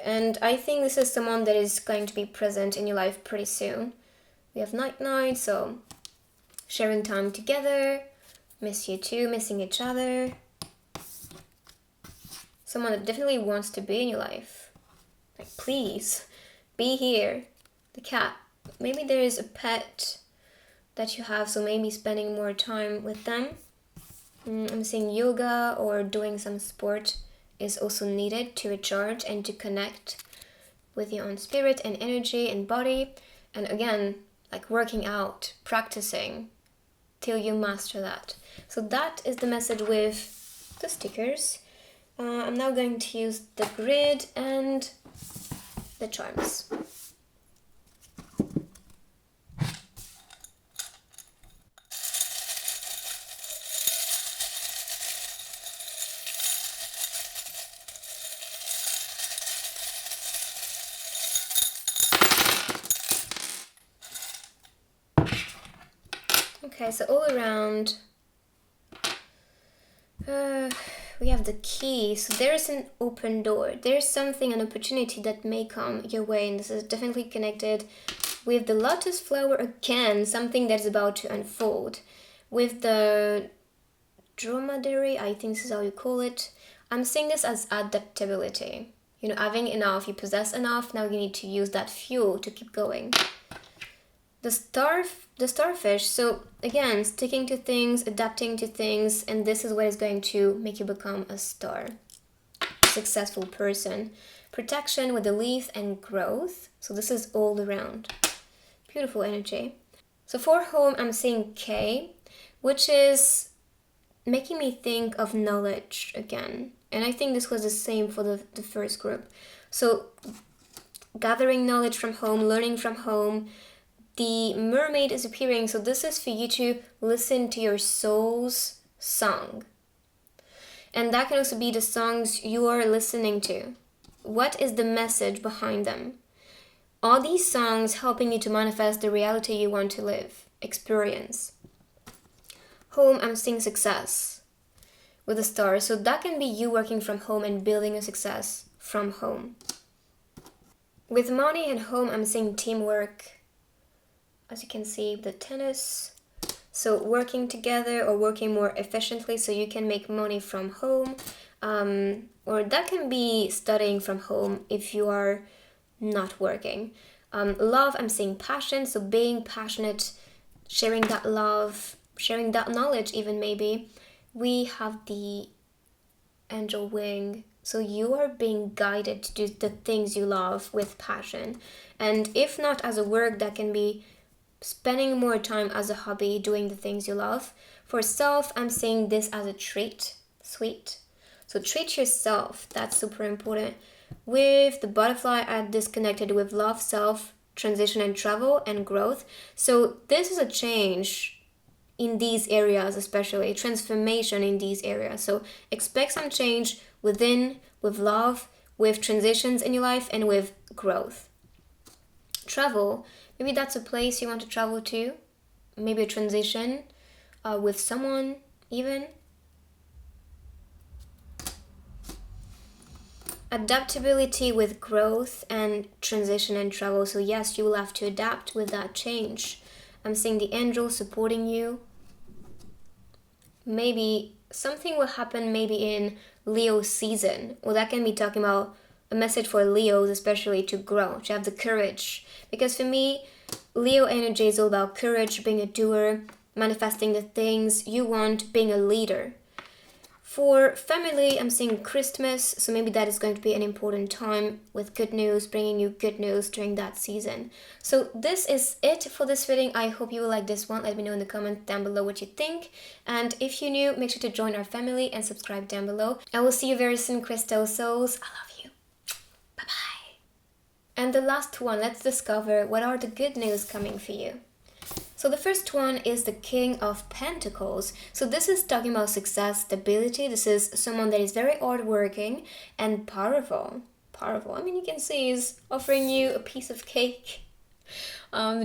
And I think this is someone that is going to be present in your life pretty soon. We have night, so sharing time together. Miss you too, missing each other. Someone that definitely wants to be in your life. Like, please, be here. The cat. Maybe there is a pet that you have, so maybe spending more time with them. I'm seeing yoga or doing some sport is also needed to recharge and to connect with your own spirit and energy and body. And again, like working out, practicing till you master that. So that is the message with the stickers. I'm now going to use the grid and the charms. Okay, so all around, we have the key. So there is an open door. There's something, an opportunity that may come your way, and this is definitely connected With the lotus flower again, something that is about to unfold. With the dromedary, I think this is how you call it, I'm seeing this as adaptability. You know, having enough, you possess enough, now you need to use that fuel to keep going. The starfish, so again, sticking to things, adapting to things, and this is what is going to make you become a star, a successful person. Protection with the leaf and growth, so this is all around. Beautiful energy. So for home, I'm seeing K, which is making me think of knowledge again. And I think this was the same for the first group. So gathering knowledge from home, learning from home. The mermaid is appearing, so this is for you to listen to your soul's song. And that can also be the songs you are listening to. What is the message behind them? Are these songs helping you to manifest the reality you want to live, experience? Home, I'm seeing success with a star. So that can be you working from home and building a success from home. With money and home, I'm seeing teamwork. As you can see, the tennis. So working together or working more efficiently so you can make money from home. Or that can be studying from home if you are not working. Love, I'm seeing passion. So being passionate, sharing that love, sharing that knowledge even maybe. We have the angel wing. So you are being guided to do the things you love with passion. And if not as a work, that can be spending more time as a hobby, doing the things you love. For self, I'm seeing this as a treat. Sweet. So treat yourself. That's super important. With the butterfly, I disconnected with love, self, transition and travel and growth. So this is a change in these areas, especially transformation in these areas. So expect some change within, with love, with transitions in your life, and with growth. Travel, maybe that's a place you want to travel to, maybe a transition with someone even. Adaptability with growth and transition and travel. So yes, you will have to adapt with that change. I'm seeing the angel supporting you. Maybe something will happen maybe in Leo season, or that can be talking about a message for Leos, especially to grow, to have the courage. Because for me, Leo energy is all about courage, being a doer, manifesting the things you want, being a leader. For family, I'm seeing Christmas, so maybe that is going to be an important time with good news, bringing you good news during that season. So this is it for this reading. I hope you will like this one. Let me know in the comments down below what you think. And if you're new, make sure to join our family and subscribe down below. I will see you very soon, Crystal Souls. I love you. Bye-bye. And the last one, let's discover what are the good news coming for you. So the first one is the King of Pentacles. So this is talking about success, stability. This is someone that is very hardworking and powerful. Powerful. I mean, you can see he's offering you a piece of cake,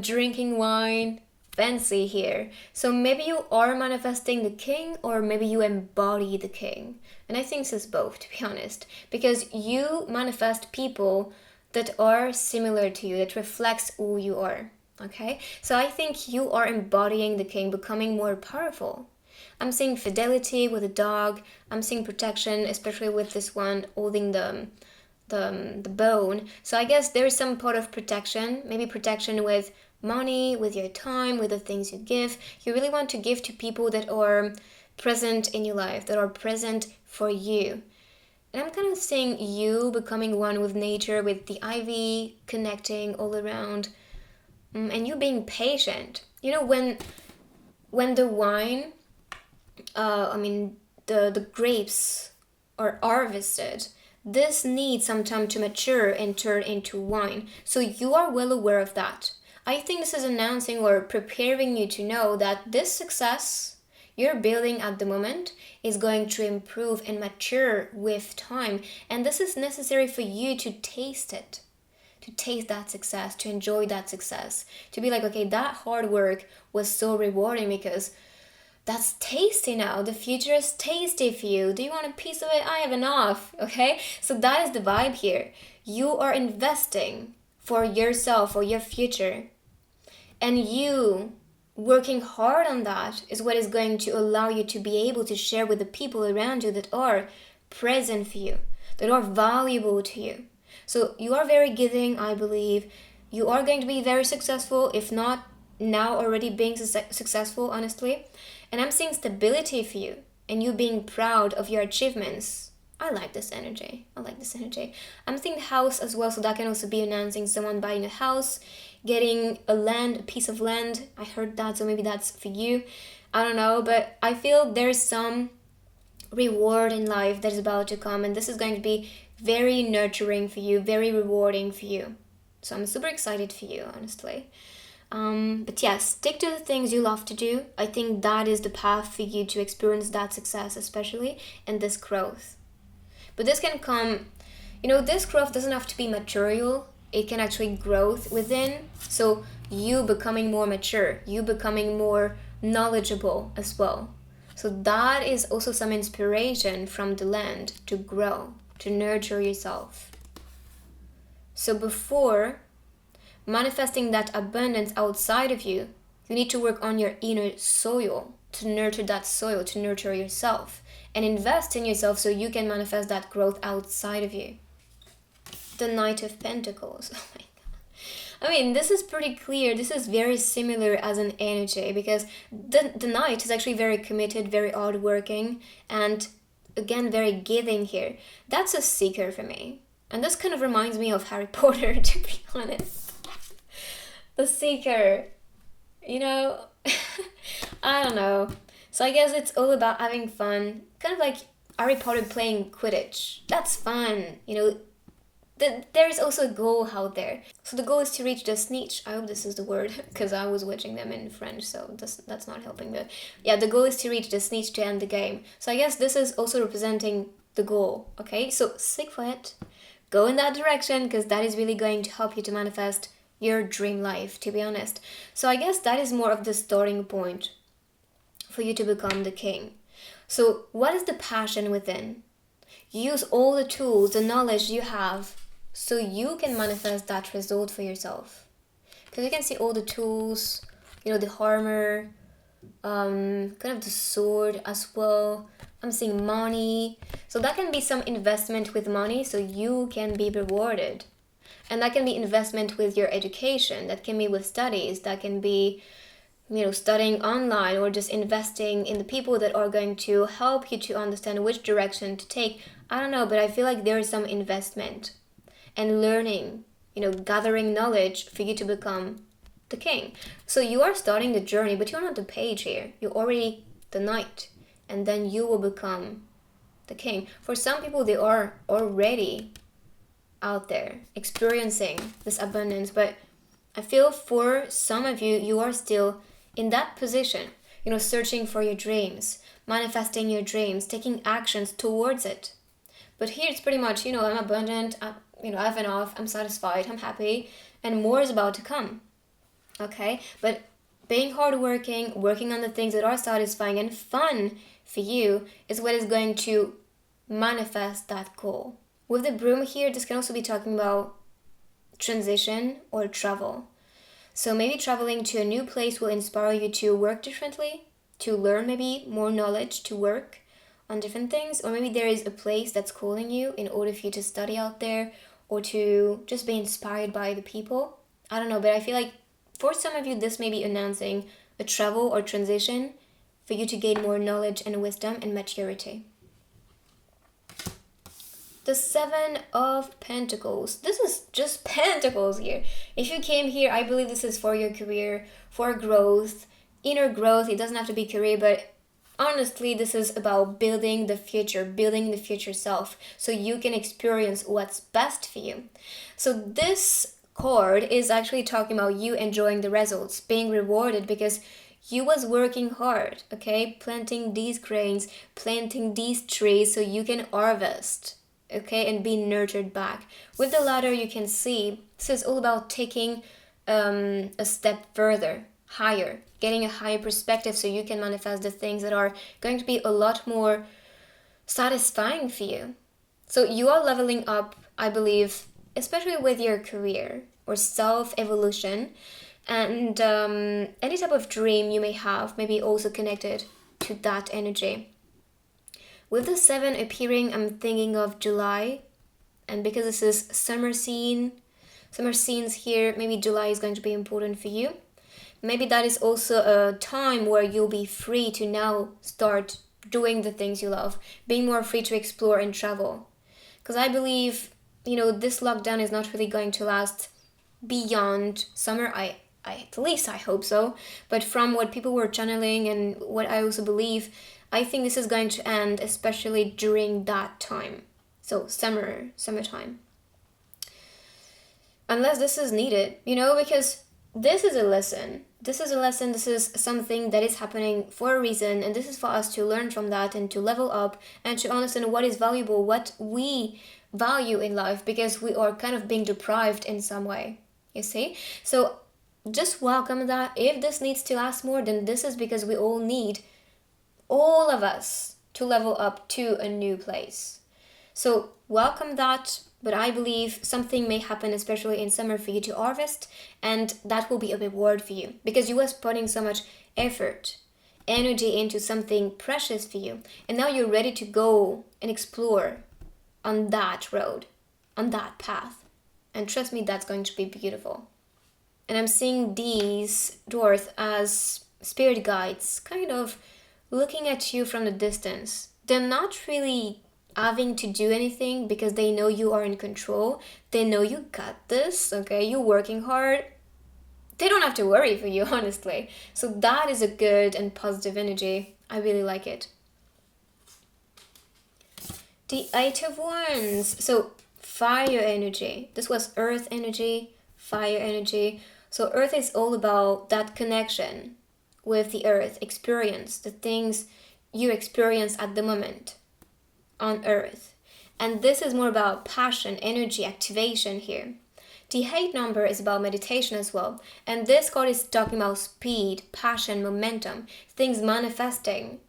drinking wine, fancy here. So maybe you are manifesting the king, or maybe you embody the king. And I think this is both, to be honest, because you manifest people that are similar to you, that reflects who you are. Okay, so I think you are embodying the king, becoming more powerful. I'm seeing fidelity with a dog. I'm seeing protection, especially with this one holding the bone. So I guess there is some part of protection, maybe protection with money, with your time, with the things you give. You really want to give to people that are present in your life, that are present for you. And I'm kind of seeing you becoming one with nature, with the ivy connecting all around. And you being patient. You know, when the wine, the grapes are harvested, this needs some time to mature and turn into wine. So you are well aware of that. I think this is announcing or preparing you to know that this success you're building at the moment is going to improve and mature with time. And this is necessary for you to taste it. To taste that success, to enjoy that success, to be like, okay, that hard work was so rewarding because that's tasty now. The future is tasty for you. Do you want a piece of it? I have enough, okay? So that is the vibe here. You are investing for yourself, for your future. And you working hard on that is what is going to allow you to be able to share with the people around you that are present for you, that are valuable to you. So you are very giving, I believe. You are going to be very successful, if not now already being successful, honestly. And I'm seeing stability for you and you being proud of your achievements. I like this energy. I like this energy. I'm seeing house as well, so that can also be announcing someone buying a house, getting a piece of land. I heard that, so maybe that's for you. I don't know, but I feel there's some reward in life that is about to come, and this is going to be very nurturing for you, very rewarding for you. So I'm super excited for you, honestly. But yes, stick to the things you love to do. I think that is the path for you to experience that success, especially in this growth. But this can come, this growth doesn't have to be material. It can actually growth within. So you becoming more mature, you becoming more knowledgeable as well. So that is also some inspiration from the land to grow, to nurture yourself. So before manifesting that abundance outside of you, you need to work on your inner soil, to nurture that soil, to nurture yourself, and invest in yourself so you can manifest that growth outside of you. The Knight of Pentacles. Oh my God. I mean, this is pretty clear. This is very similar as an energy, because the Knight is actually very committed, very hardworking, and again, very giving here. That's a seeker for me. And this kind of reminds me of Harry Potter, to be honest. The seeker, I don't know. So I guess it's all about having fun. Kind of like Harry Potter playing Quidditch. That's fun, there is also a goal out there. So the goal is to reach the snitch. I hope this is the word, because I was watching them in French, so that's not helping. But yeah, the goal is to reach the snitch to end the game. So I guess this is also representing the goal, okay? So stick for it. Go in that direction, because that is really going to help you to manifest your dream life, to be honest. So I guess that is more of the starting point for you to become the king. So what is the passion within? Use all the tools, the knowledge you have, so you can manifest that result for yourself. Because you can see all the tools, the armor, kind of the sword as well. I'm seeing money. So that can be some investment with money so you can be rewarded. And that can be investment with your education. That can be with studies. That can be, studying online, or just investing in the people that are going to help you to understand which direction to take. I don't know, but I feel like there is some investment and learning, gathering knowledge for you to become the king. So you are starting the journey, but you're not the page here. You're already the knight, and then you will become the king. For some people, they are already out there experiencing this abundance, but I feel for some of you, you are still in that position, searching for your dreams, manifesting your dreams, taking actions towards it. But here it's pretty much, I'm abundant, I have enough, I'm satisfied, I'm happy, and more is about to come. Okay? But being hardworking, working on the things that are satisfying and fun for you is what is going to manifest that goal. With the broom here, this can also be talking about transition or travel. So maybe traveling to a new place will inspire you to work differently, to learn maybe more knowledge, to work on different things. Or maybe there is a place that's calling you in order for you to study out there, or to just be inspired by the people. I don't know, but I feel like for some of you, this may be announcing a travel or transition for you to gain more knowledge and wisdom and maturity. The Seven of Pentacles. This is just Pentacles here. If you came here, I believe this is for your career, for growth, inner growth. It doesn't have to be career, but honestly, this is about building the future self, so you can experience what's best for you. So this card is actually talking about you enjoying the results, being rewarded because you was working hard, okay? Planting these grains, planting these trees so you can harvest. Okay, and be nurtured back. With the ladder, you can see this is all about taking a step further, higher, getting a higher perspective so you can manifest the things that are going to be a lot more satisfying for you. So you are leveling up, I believe, especially with your career or self-evolution. And any type of dream you may have may be also connected to that energy. With the 7 appearing, I'm thinking of July. And because this is summer scenes here, maybe July is going to be important for you. Maybe that is also a time where you'll be free to now start doing the things you love, being more free to explore and travel. Because I believe, this lockdown is not really going to last beyond summer. I at least I hope so. But from what people were channeling and what I also believe, I think this is going to end, especially during that time. So summertime. Unless this is needed, because this is a lesson. This is something that is happening for a reason, and this is for us to learn from that and to level up and to understand what is valuable, what we value in life, because we are kind of being deprived in some way, you see? So just welcome that. If this needs to last more, then this is because we all need, all of us, to level up to a new place. So welcome that, but I believe something may happen, especially in summer, for you to harvest, and that will be a reward for you because you was putting so much effort, energy into something precious for you, and now you're ready to go and explore on that road, on that path. And trust me, that's going to be beautiful. And I'm seeing these dwarves as spirit guides, kind of looking at you from the distance. They're not really having to do anything because they know you are in control. They know you got this, okay? You're working hard. They don't have to worry for you, honestly. So that is a good and positive energy. I really like it. The 8 of Wands. So fire energy. This was earth energy, fire energy. So earth is all about that connection with the earth, experience, the things you experience at the moment on earth. And this is more about passion, energy, activation here. The 8 number is about meditation as well. And this card is talking about speed, passion, momentum, things manifesting.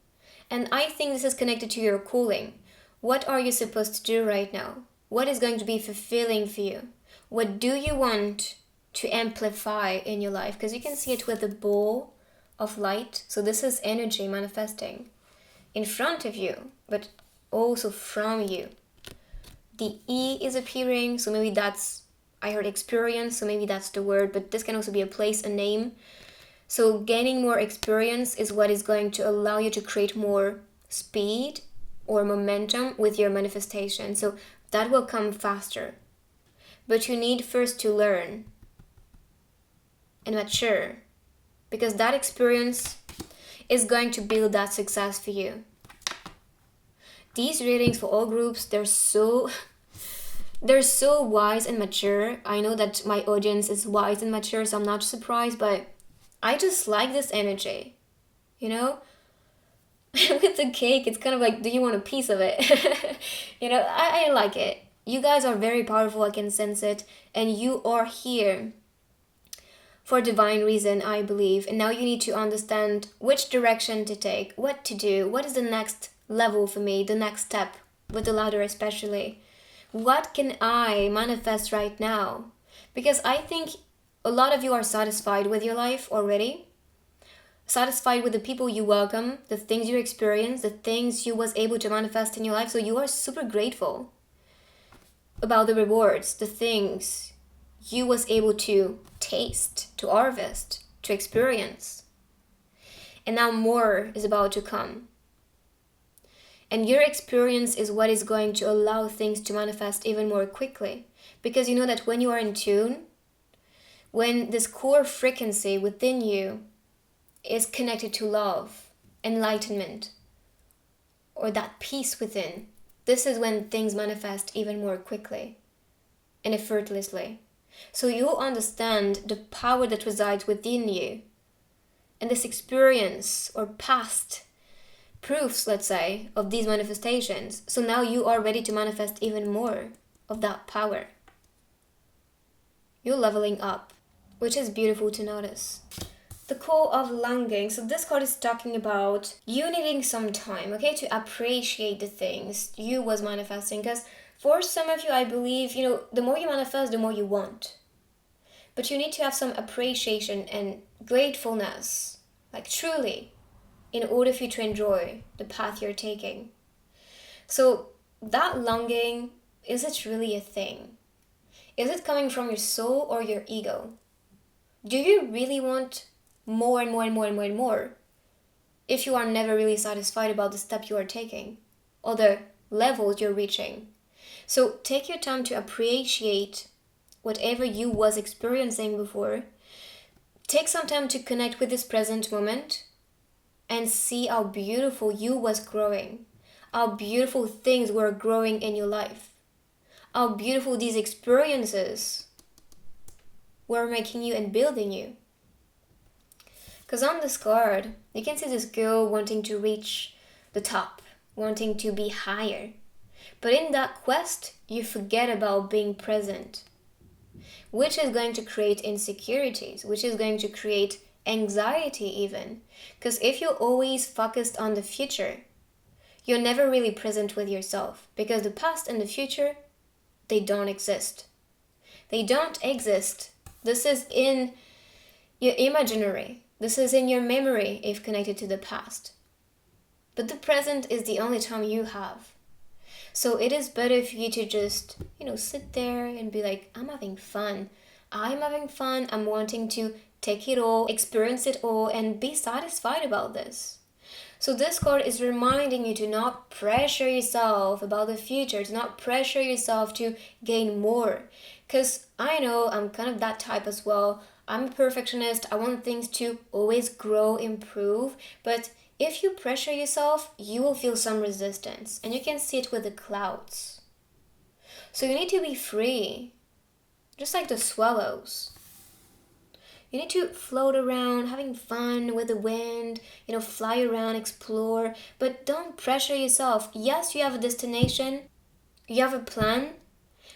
And I think this is connected to your calling. What are you supposed to do right now? What is going to be fulfilling for you? What do you want to amplify in your life? Because you can see it with the ball of light. So this is energy manifesting in front of you, but also from you. The E is appearing, so maybe that's, I heard experience, so maybe that's the word, but this can also be a place, a name. So gaining more experience is what is going to allow you to create more speed or momentum with your manifestation. So that will come faster. But you need first to learn and mature, because that experience is going to build that success for you. These readings for all groups, they're so wise and mature. I know that my audience is wise and mature, so I'm not surprised, but I just like this energy, With the cake, it's kind of like, do you want a piece of it? I like it. You guys are very powerful, I can sense it, and you are here for divine reason, I believe. And now you need to understand which direction to take, what to do, what is the next level for me, the next step with the ladder especially. What can I manifest right now? Because I think a lot of you are satisfied with your life already, satisfied with the people you welcome, the things you experience, the things you was able to manifest in your life. So you are super grateful about the rewards, the things you was able to taste, to harvest, to experience. And now more is about to come. And your experience is what is going to allow things to manifest even more quickly. Because you know that when you are in tune, when this core frequency within you is connected to love, enlightenment, or that peace within, this is when things manifest even more quickly and effortlessly. So you understand the power that resides within you. And this experience or past proofs, let's say, of these manifestations. So now you are ready to manifest even more of that power. You're leveling up, which is beautiful to notice. The call of longing. So this card is talking about you needing some time, okay, to appreciate the things you was manifesting. Because for some of you, I believe, the more you manifest, the more you want. But you need to have some appreciation and gratefulness, like truly, in order for you to enjoy the path you're taking. So that longing, is it really a thing? Is it coming from your soul or your ego? Do you really want more and more and more and more and more if you are never really satisfied about the step you are taking or the levels you're reaching? So take your time to appreciate whatever you was experiencing before. Take some time to connect with this present moment and see how beautiful you was growing, how beautiful things were growing in your life, how beautiful these experiences were making you and building you. Because on this card, you can see this girl wanting to reach the top, wanting to be higher. But in that quest, you forget about being present, which is going to create insecurities, which is going to create anxiety even. Because if you're always focused on the future, you're never really present with yourself, because the past and the future, they don't exist. They don't exist. This is in your imaginary. This is in your memory if connected to the past. But the present is the only time you have. So it is better for you to just, sit there and be like, I'm having fun. I'm having fun. I'm wanting to take it all, experience it all, and be satisfied about this. So this card is reminding you to not pressure yourself about the future, to not pressure yourself to gain more. Because I know I'm kind of that type as well. I'm a perfectionist. I want things to always grow, improve. But if you pressure yourself, you will feel some resistance. And you can see it with the clouds. So you need to be free. Just like the swallows. You need to float around, having fun with the wind, fly around, explore. But don't pressure yourself. Yes, you have a destination. You have a plan.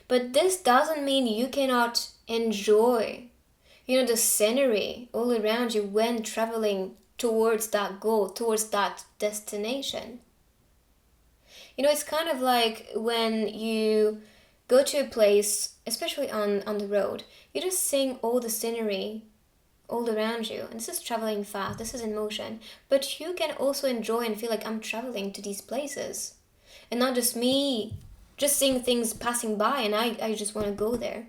But this doesn't mean you cannot enjoy, the scenery all around you when traveling towards that goal, towards that destination. It's kind of like when you go to a place, especially on the road, you just seeing all the scenery all around you. And this is traveling fast, this is in motion. But you can also enjoy and feel like I'm traveling to these places. And not just me just seeing things passing by and I just want to go there.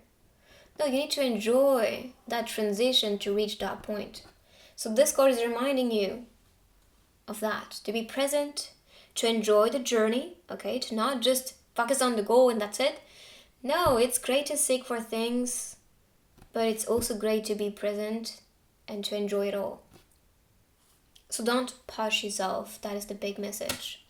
No, you need to enjoy that transition to reach that point. So this card is reminding you of that, to be present, to enjoy the journey, okay? To not just focus on the goal and that's it. No, it's great to seek for things, but it's also great to be present and to enjoy it all. So don't push yourself. That is the big message.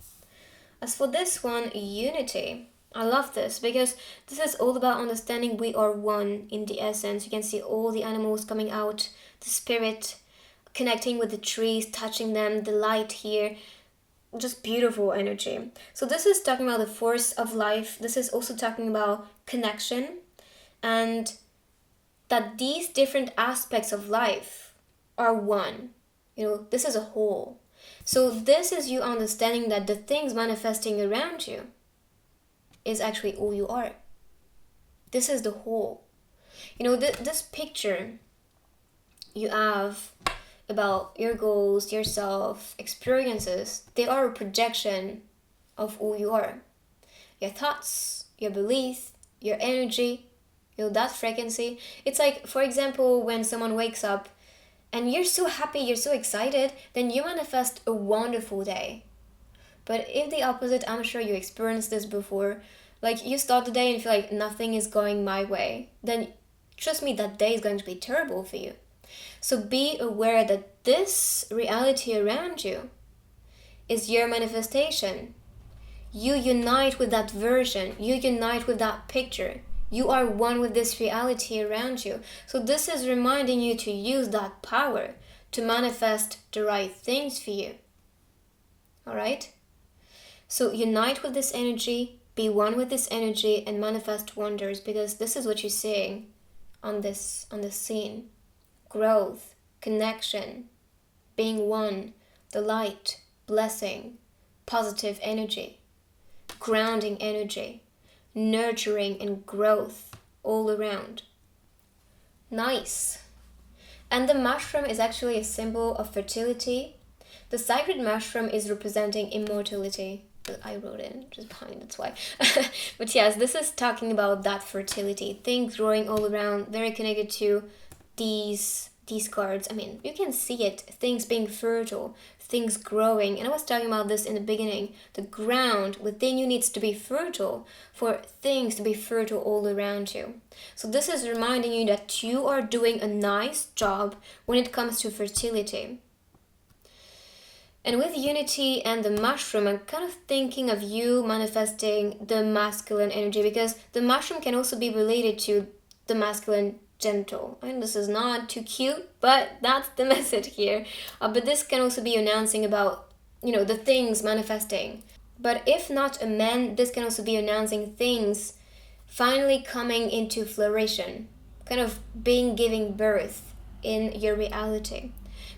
As for this one, unity. I love this because this is all about understanding we are one in the essence. You can see all the animals coming out, the spirit, connecting with the trees, touching them, the light here. Just beautiful energy. So this is talking about the force of life. This is also talking about connection and that these different aspects of life are one. This is a whole. So this is you understanding that the things manifesting around you is actually who you are. This is the whole. This picture you have about your goals, yourself, experiences, they are a projection of who you are. Your thoughts, your belief, your energy, that frequency. It's like, for example, when someone wakes up and you're so happy, you're so excited, then you manifest a wonderful day. But if the opposite, I'm sure you experienced this before, like you start the day and feel like nothing is going my way, then trust me, that day is going to be terrible for you. So be aware that this reality around you is your manifestation. You unite with that version. You unite with that picture. You are one with this reality around you. So this is reminding you to use that power to manifest the right things for you. All right? So unite with this energy, be one with this energy, and manifest wonders, because this is what you're seeing on this scene. Growth, connection, being one, the light, blessing, positive energy, grounding energy, nurturing and growth all around. Nice. And the mushroom is actually a symbol of fertility. The sacred mushroom is representing immortality. I wrote it just behind, that's why. But yes, this is talking about that fertility, things growing all around, very connected to these cards. I mean, you can see it, things being fertile, things growing. And I was talking about this in the beginning. The ground within you needs to be fertile for things to be fertile all around you. So this is reminding you that you are doing a nice job when it comes to fertility. And with unity and the mushroom, I'm kind of thinking of you manifesting the masculine energy, because the mushroom can also be related to the masculine gentle. And this is not too cute, but that's the message here. But this can also be announcing about, the things manifesting. But if not a man, this can also be announcing things finally coming into flourishing, kind of giving birth in your reality.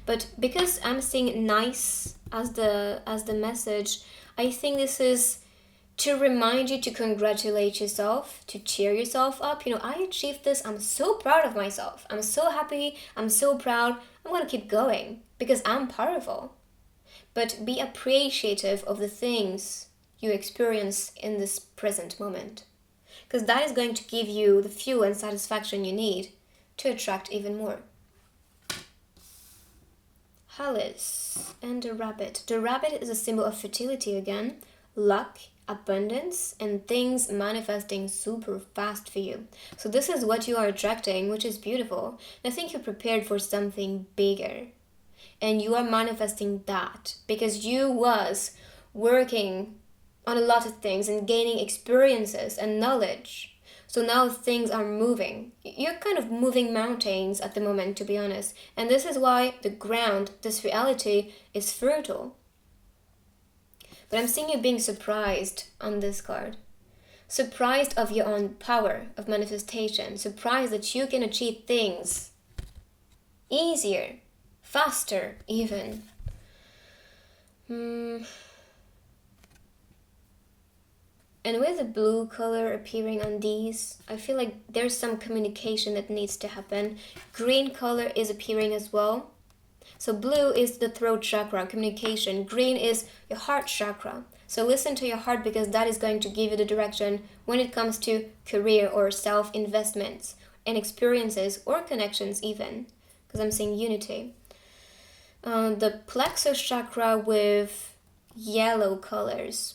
But because I'm seeing nice as the message, I think this is to remind you to congratulate yourself, to cheer yourself up. I achieved this. I'm so proud of myself. I'm so happy. I'm so proud. I'm going to keep going because I'm powerful. But be appreciative of the things you experience in this present moment, because that is going to give you the fuel and satisfaction you need to attract even more. Alice and the rabbit. The rabbit is a symbol of fertility again, luck, abundance, and things manifesting super fast for you. So this is what you are attracting, which is beautiful. I think you're prepared for something bigger. And you are manifesting that because you was working on a lot of things and gaining experiences and knowledge. So now things are moving. You're kind of moving mountains at the moment, to be honest. And this is why the ground, this reality, is fertile. But I'm seeing you being surprised on this card. Surprised of your own power of manifestation. Surprised that you can achieve things easier, faster even. And with the blue color appearing on these, I feel like there's some communication that needs to happen. Green color is appearing as well. So blue is the throat chakra, communication. Green is your heart chakra. So listen to your heart because that is going to give you the direction when it comes to career or self-investments and experiences or connections even. Because I'm seeing unity. The plexus chakra with yellow colors.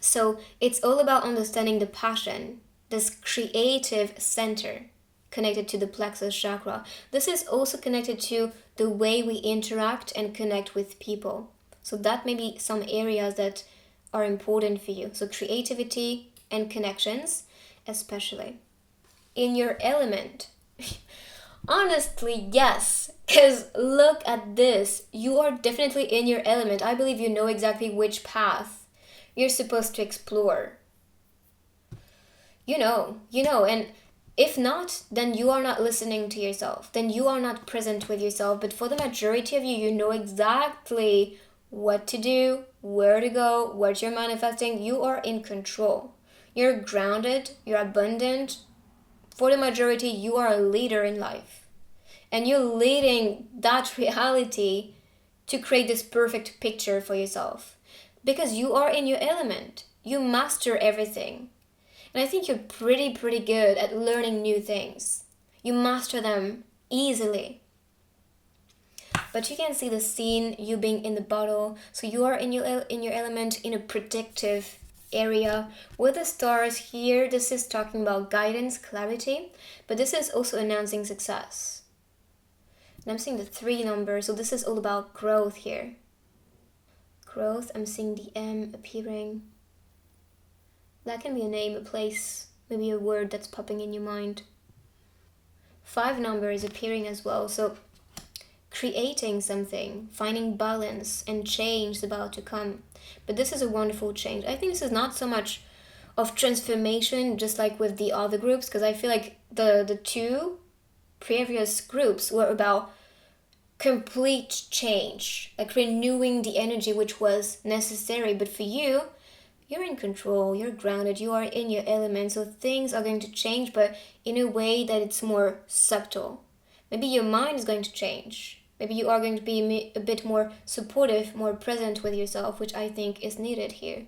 So it's all about understanding the passion, this creative center connected to the plexus chakra. This is also connected to the way we interact and connect with people. So that may be some areas that are important for you. So creativity and connections, especially. In your element. Honestly, yes. Because look at this. You are definitely in your element. I believe you know exactly which path you're supposed to explore. You know, and if not, then you are not listening to yourself. Then you are not present with yourself. But for the majority of you, you know exactly what to do, where to go, what you're manifesting. You are in control. You're grounded, you're abundant. For the majority, you are a leader in life. And you're leading that reality to create this perfect picture for yourself. Because you are in your element. You master everything. And I think you're pretty good at learning new things. You master them easily. But you can see the scene, you being in the bottle. So you are in your element in a predictive area. With the stars here, this is talking about guidance, clarity. But this is also announcing success. And I'm seeing the 3 numbers. So this is all about growth here. Growth, I'm seeing the M appearing. That can be a name, a place, maybe a word that's popping in your mind. 5 number is appearing as well, so creating something, finding balance, and change is about to come. But this is a wonderful change. I think this is not so much of transformation, just like with the other groups, because I feel like the 2 previous groups were about complete change, like renewing the energy which was necessary. But for you, you're in control, you're grounded, you are in your element, so things are going to change, but in a way that it's more subtle. Maybe your mind is going to change. Maybe you are going to be a bit more supportive, more present with yourself, which I think is needed here.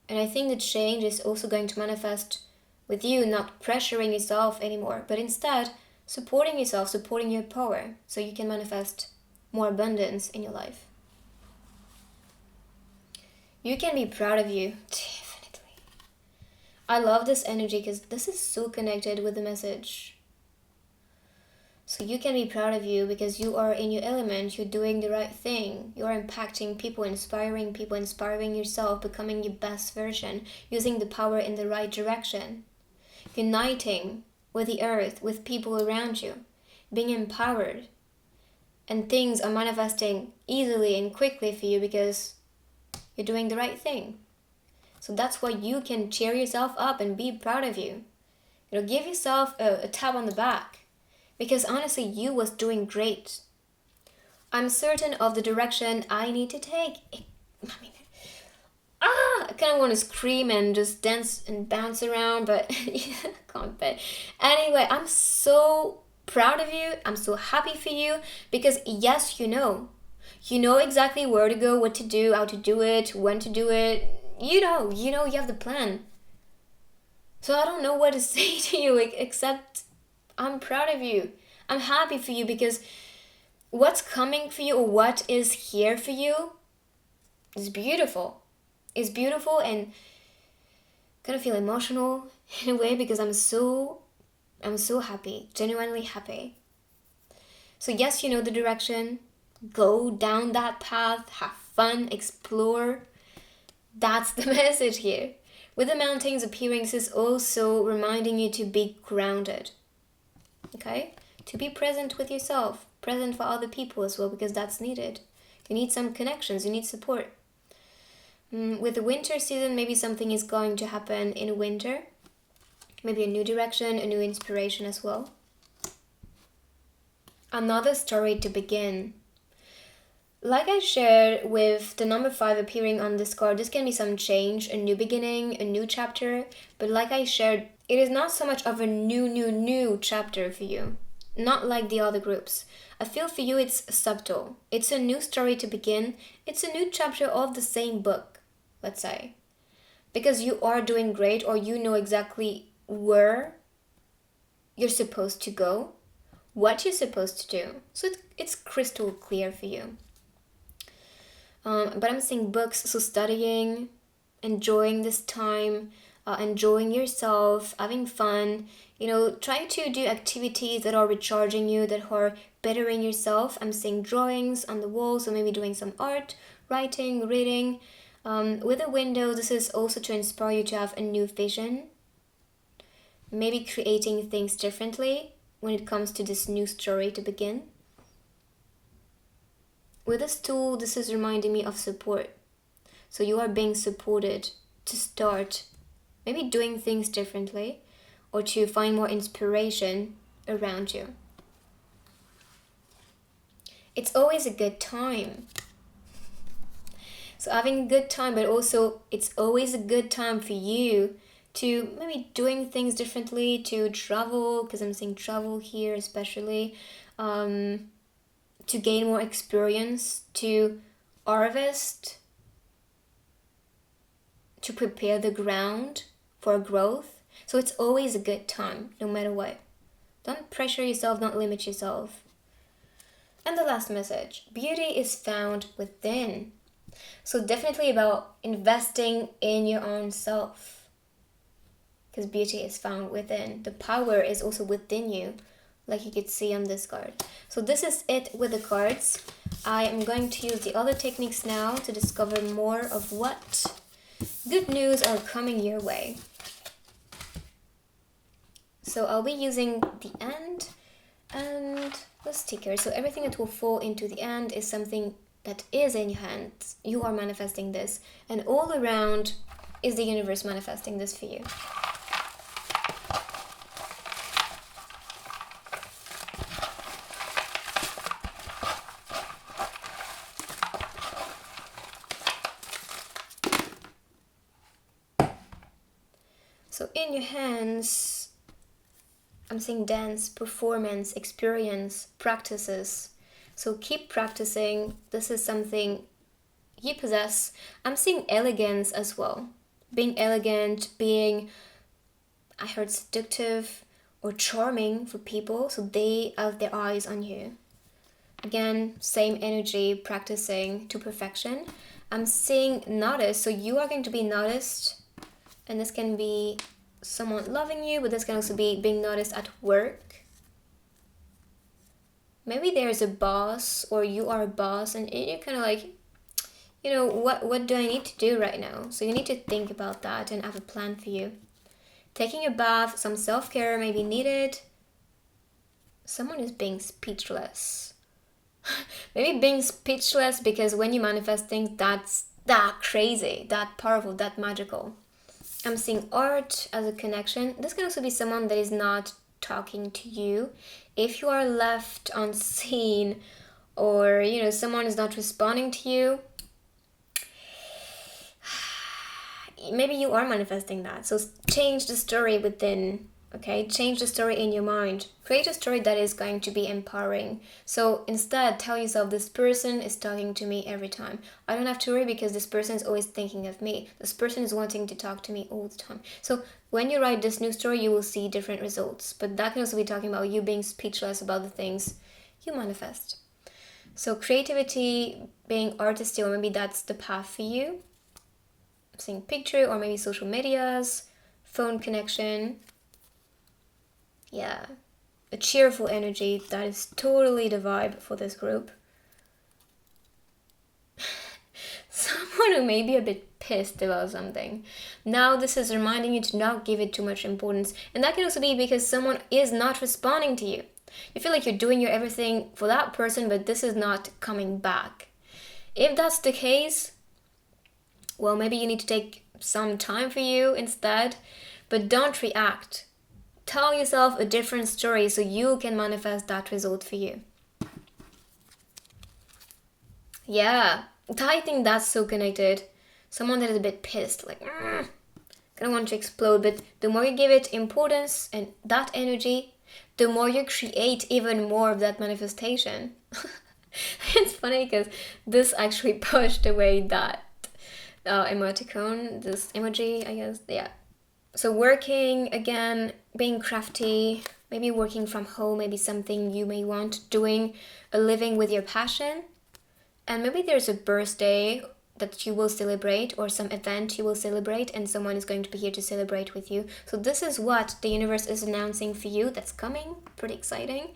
And I think the change is also going to manifest with you not pressuring yourself anymore, but instead supporting yourself, supporting your power, so you can manifest more abundance in your life. You can be proud of you, definitely. I love this energy because this is so connected with the message. So you can be proud of you because you are in your element, you're doing the right thing, you're impacting people, inspiring yourself, becoming your best version, using the power in the right direction, uniting with the earth, with people around you, being empowered. And things are manifesting easily and quickly for you because you're doing the right thing. So that's why you can cheer yourself up and be proud of you. Give yourself a tap on the back. Because honestly, you was doing great. I'm certain of the direction I need to take. I kind of want to scream and just dance and bounce around, but can't. But anyway, I'm so proud of you. I'm so happy for you because yes, you know exactly where to go, what to do, how to do it, when to do it. You have the plan. So I don't know what to say to you except I'm proud of you. I'm happy for you because what's coming for you or what is here for you is beautiful. It's beautiful and kind of feel emotional in a way because I'm so happy, genuinely happy. So yes, you know the direction. Go down that path, have fun, explore. That's the message here. With the mountains appearing, this is also reminding you to be grounded. Okay? To be present with yourself, present for other people as well, because that's needed. You need some connections, you need support. With the winter season, maybe something is going to happen in winter. Maybe a new direction, a new inspiration as well. Another story to begin. Like I shared with the number 5 appearing on this card, this can be some change, a new beginning, a new chapter. But like I shared, it is not so much of a new chapter for you. Not like the other groups. I feel for you it's subtle. It's a new story to begin. It's a new chapter of the same book, let's say. Because you are doing great or you know exactly where you're supposed to go, what you're supposed to do. So it's crystal clear for you. But I'm saying books, so studying, enjoying this time, enjoying yourself, having fun, trying to do activities that are recharging you, that are bettering yourself. I'm saying drawings on the wall, so maybe doing some art, writing, reading. With a window, this is also to inspire you to have a new vision. Maybe creating things differently when it comes to this new story to begin. With a stool, this is reminding me of support. So you are being supported to start maybe doing things differently or to find more inspiration around you. It's always a good time. So having a good time, but also it's always a good time for you to maybe doing things differently, to travel, because I'm saying travel here especially, to gain more experience, to harvest, to prepare the ground for growth. So it's always a good time, no matter what. Don't pressure yourself, don't limit yourself. And the last message, beauty is found within. So definitely about investing in your own self. Because beauty is found within. The power is also within you, like you could see on this card. So this is it with the cards. I am going to use the other techniques now to discover more of what good news are coming your way. So I'll be using the end and the sticker. So everything that will fall into the end is something that is in your hands. You are manifesting this. And all around is the universe manifesting this for you. in your hands, I'm seeing dance, performance, experience, practices. So keep practicing. This is something you possess. I'm seeing elegance as well. Being elegant, being, I heard, seductive or charming for people, so they have their eyes on you. Again, same energy, practicing to perfection. I'm seeing noticed, so you are going to be noticed, and this can be someone loving you, but this can also be being noticed at work. Maybe there's a boss, or you are a boss, and you're kind of like, you know, what do I need to do right now? So you need to think about that and have a plan for you. Taking a bath, some self-care may be needed. Someone is being speechless. Maybe being speechless because when you manifest things, that's that crazy, that powerful, that magical. I'm seeing art as a connection. This can also be someone that is not talking to you. If you are left unseen, or, you know, someone is not responding to you, maybe you are manifesting that. So change the story within, okay? Change the story in your mind. Create a story that is going to be empowering. So instead, tell yourself, this person is talking to me every time. I don't have to worry because this person is always thinking of me. This person is wanting to talk to me all the time. So when you write this new story, you will see different results. But that can also be talking about you being speechless about the things you manifest. So creativity, being artistic, or maybe that's the path for you. Seeing picture, or maybe social medias, phone connection. Yeah, a cheerful energy. That is totally the vibe for this group. Someone who may be a bit pissed about something. Now this is reminding you to not give it too much importance. And that can also be because someone is not responding to you. You feel like you're doing your everything for that person, but this is not coming back. If that's the case, well, maybe you need to take some time for you instead, but don't react. Tell yourself a different story so you can manifest that result for you. Yeah, I think that's so connected. Someone that is a bit pissed, like, gonna want to explode, but the more you give it importance and that energy, the more you create even more of that manifestation. It's funny because this actually pushed away that emoticon, this emoji, I guess. Yeah. So working, again, being crafty, maybe working from home, maybe something you may want, doing a living with your passion. And maybe there's a birthday that you will celebrate, or some event you will celebrate, and someone is going to be here to celebrate with you. So this is what the universe is announcing for you that's coming. Pretty exciting.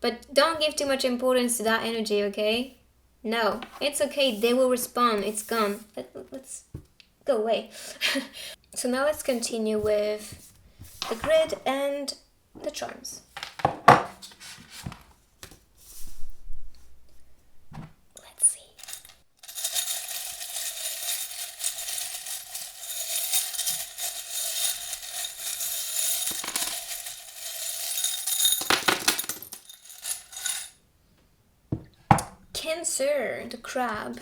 But don't give too much importance to that energy, okay? No, it's okay. They will respond. It's gone. Let's go away. So now let's continue with the grid and the charms. Let's see. Cancer, the crab.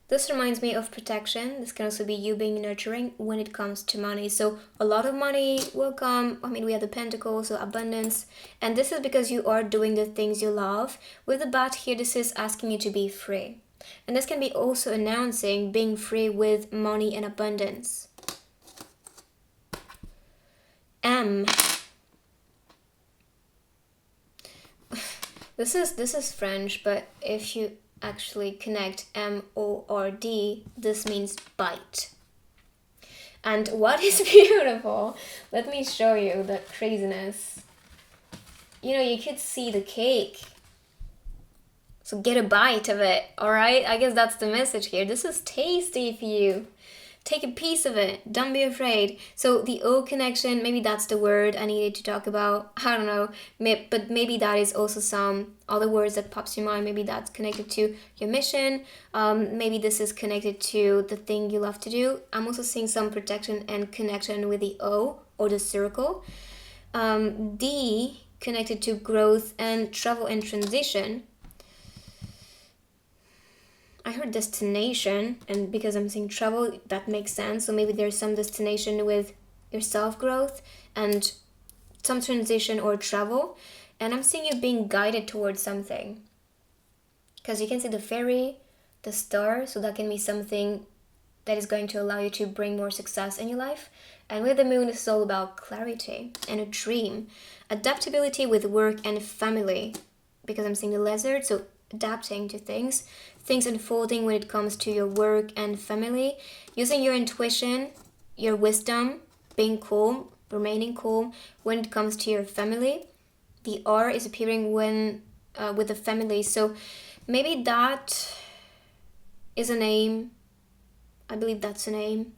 This reminds me of protection. This can also be you being nurturing when it comes to money. So a lot of money will come. I mean, we have the Pentacles, so abundance. And this is because you are doing the things you love. With the bat here, this is asking you to be free. And this can be also announcing being free with money and abundance. M. This is French, but if you actually connect M-O-R-D, this means bite. And what is beautiful, let me show you that craziness. You know, you could see the cake. So get a bite of it, alright? I guess that's the message here. This is tasty for you. Take a piece of it. Don't be afraid. So the O connection, maybe that's the word I needed to talk about. I don't know. But maybe that is also some other words that pops to your mind. Maybe that's connected to your mission. Maybe this is connected to the thing you love to do. I'm also seeing some protection and connection with the O or the circle. D connected to growth and travel and transition. I heard destination, and because I'm seeing travel, that makes sense. So maybe there's some destination with your self-growth and some transition or travel. And I'm seeing you being guided towards something. Because you can see the fairy, the star, so that can be something that is going to allow you to bring more success in your life. And with the moon, this is all about clarity and a dream. Adaptability with work and family. Because I'm seeing the lizard, so adapting to things unfolding when it comes to your work and family, using your intuition, your wisdom, being calm, remaining calm when it comes to your family. The R is appearing when with the family, so maybe that is a name. I believe that's a name,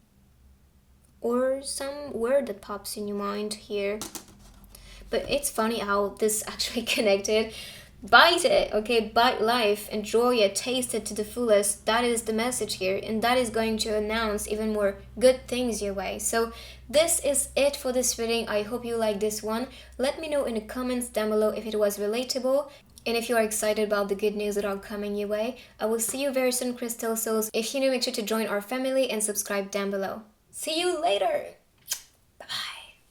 or some word that pops in your mind here. But it's funny how this actually connected. Bite it, okay? Bite life, enjoy it, taste it to the fullest. That is the message here, and that is going to announce even more good things your way. So this is it for this reading. I hope you like this one. Let me know in the comments down below if it was relatable and if you are excited about the good news that are coming your way. I will see you very soon, Crystal Souls. If you're new, make sure to join our family and subscribe down below. See you later!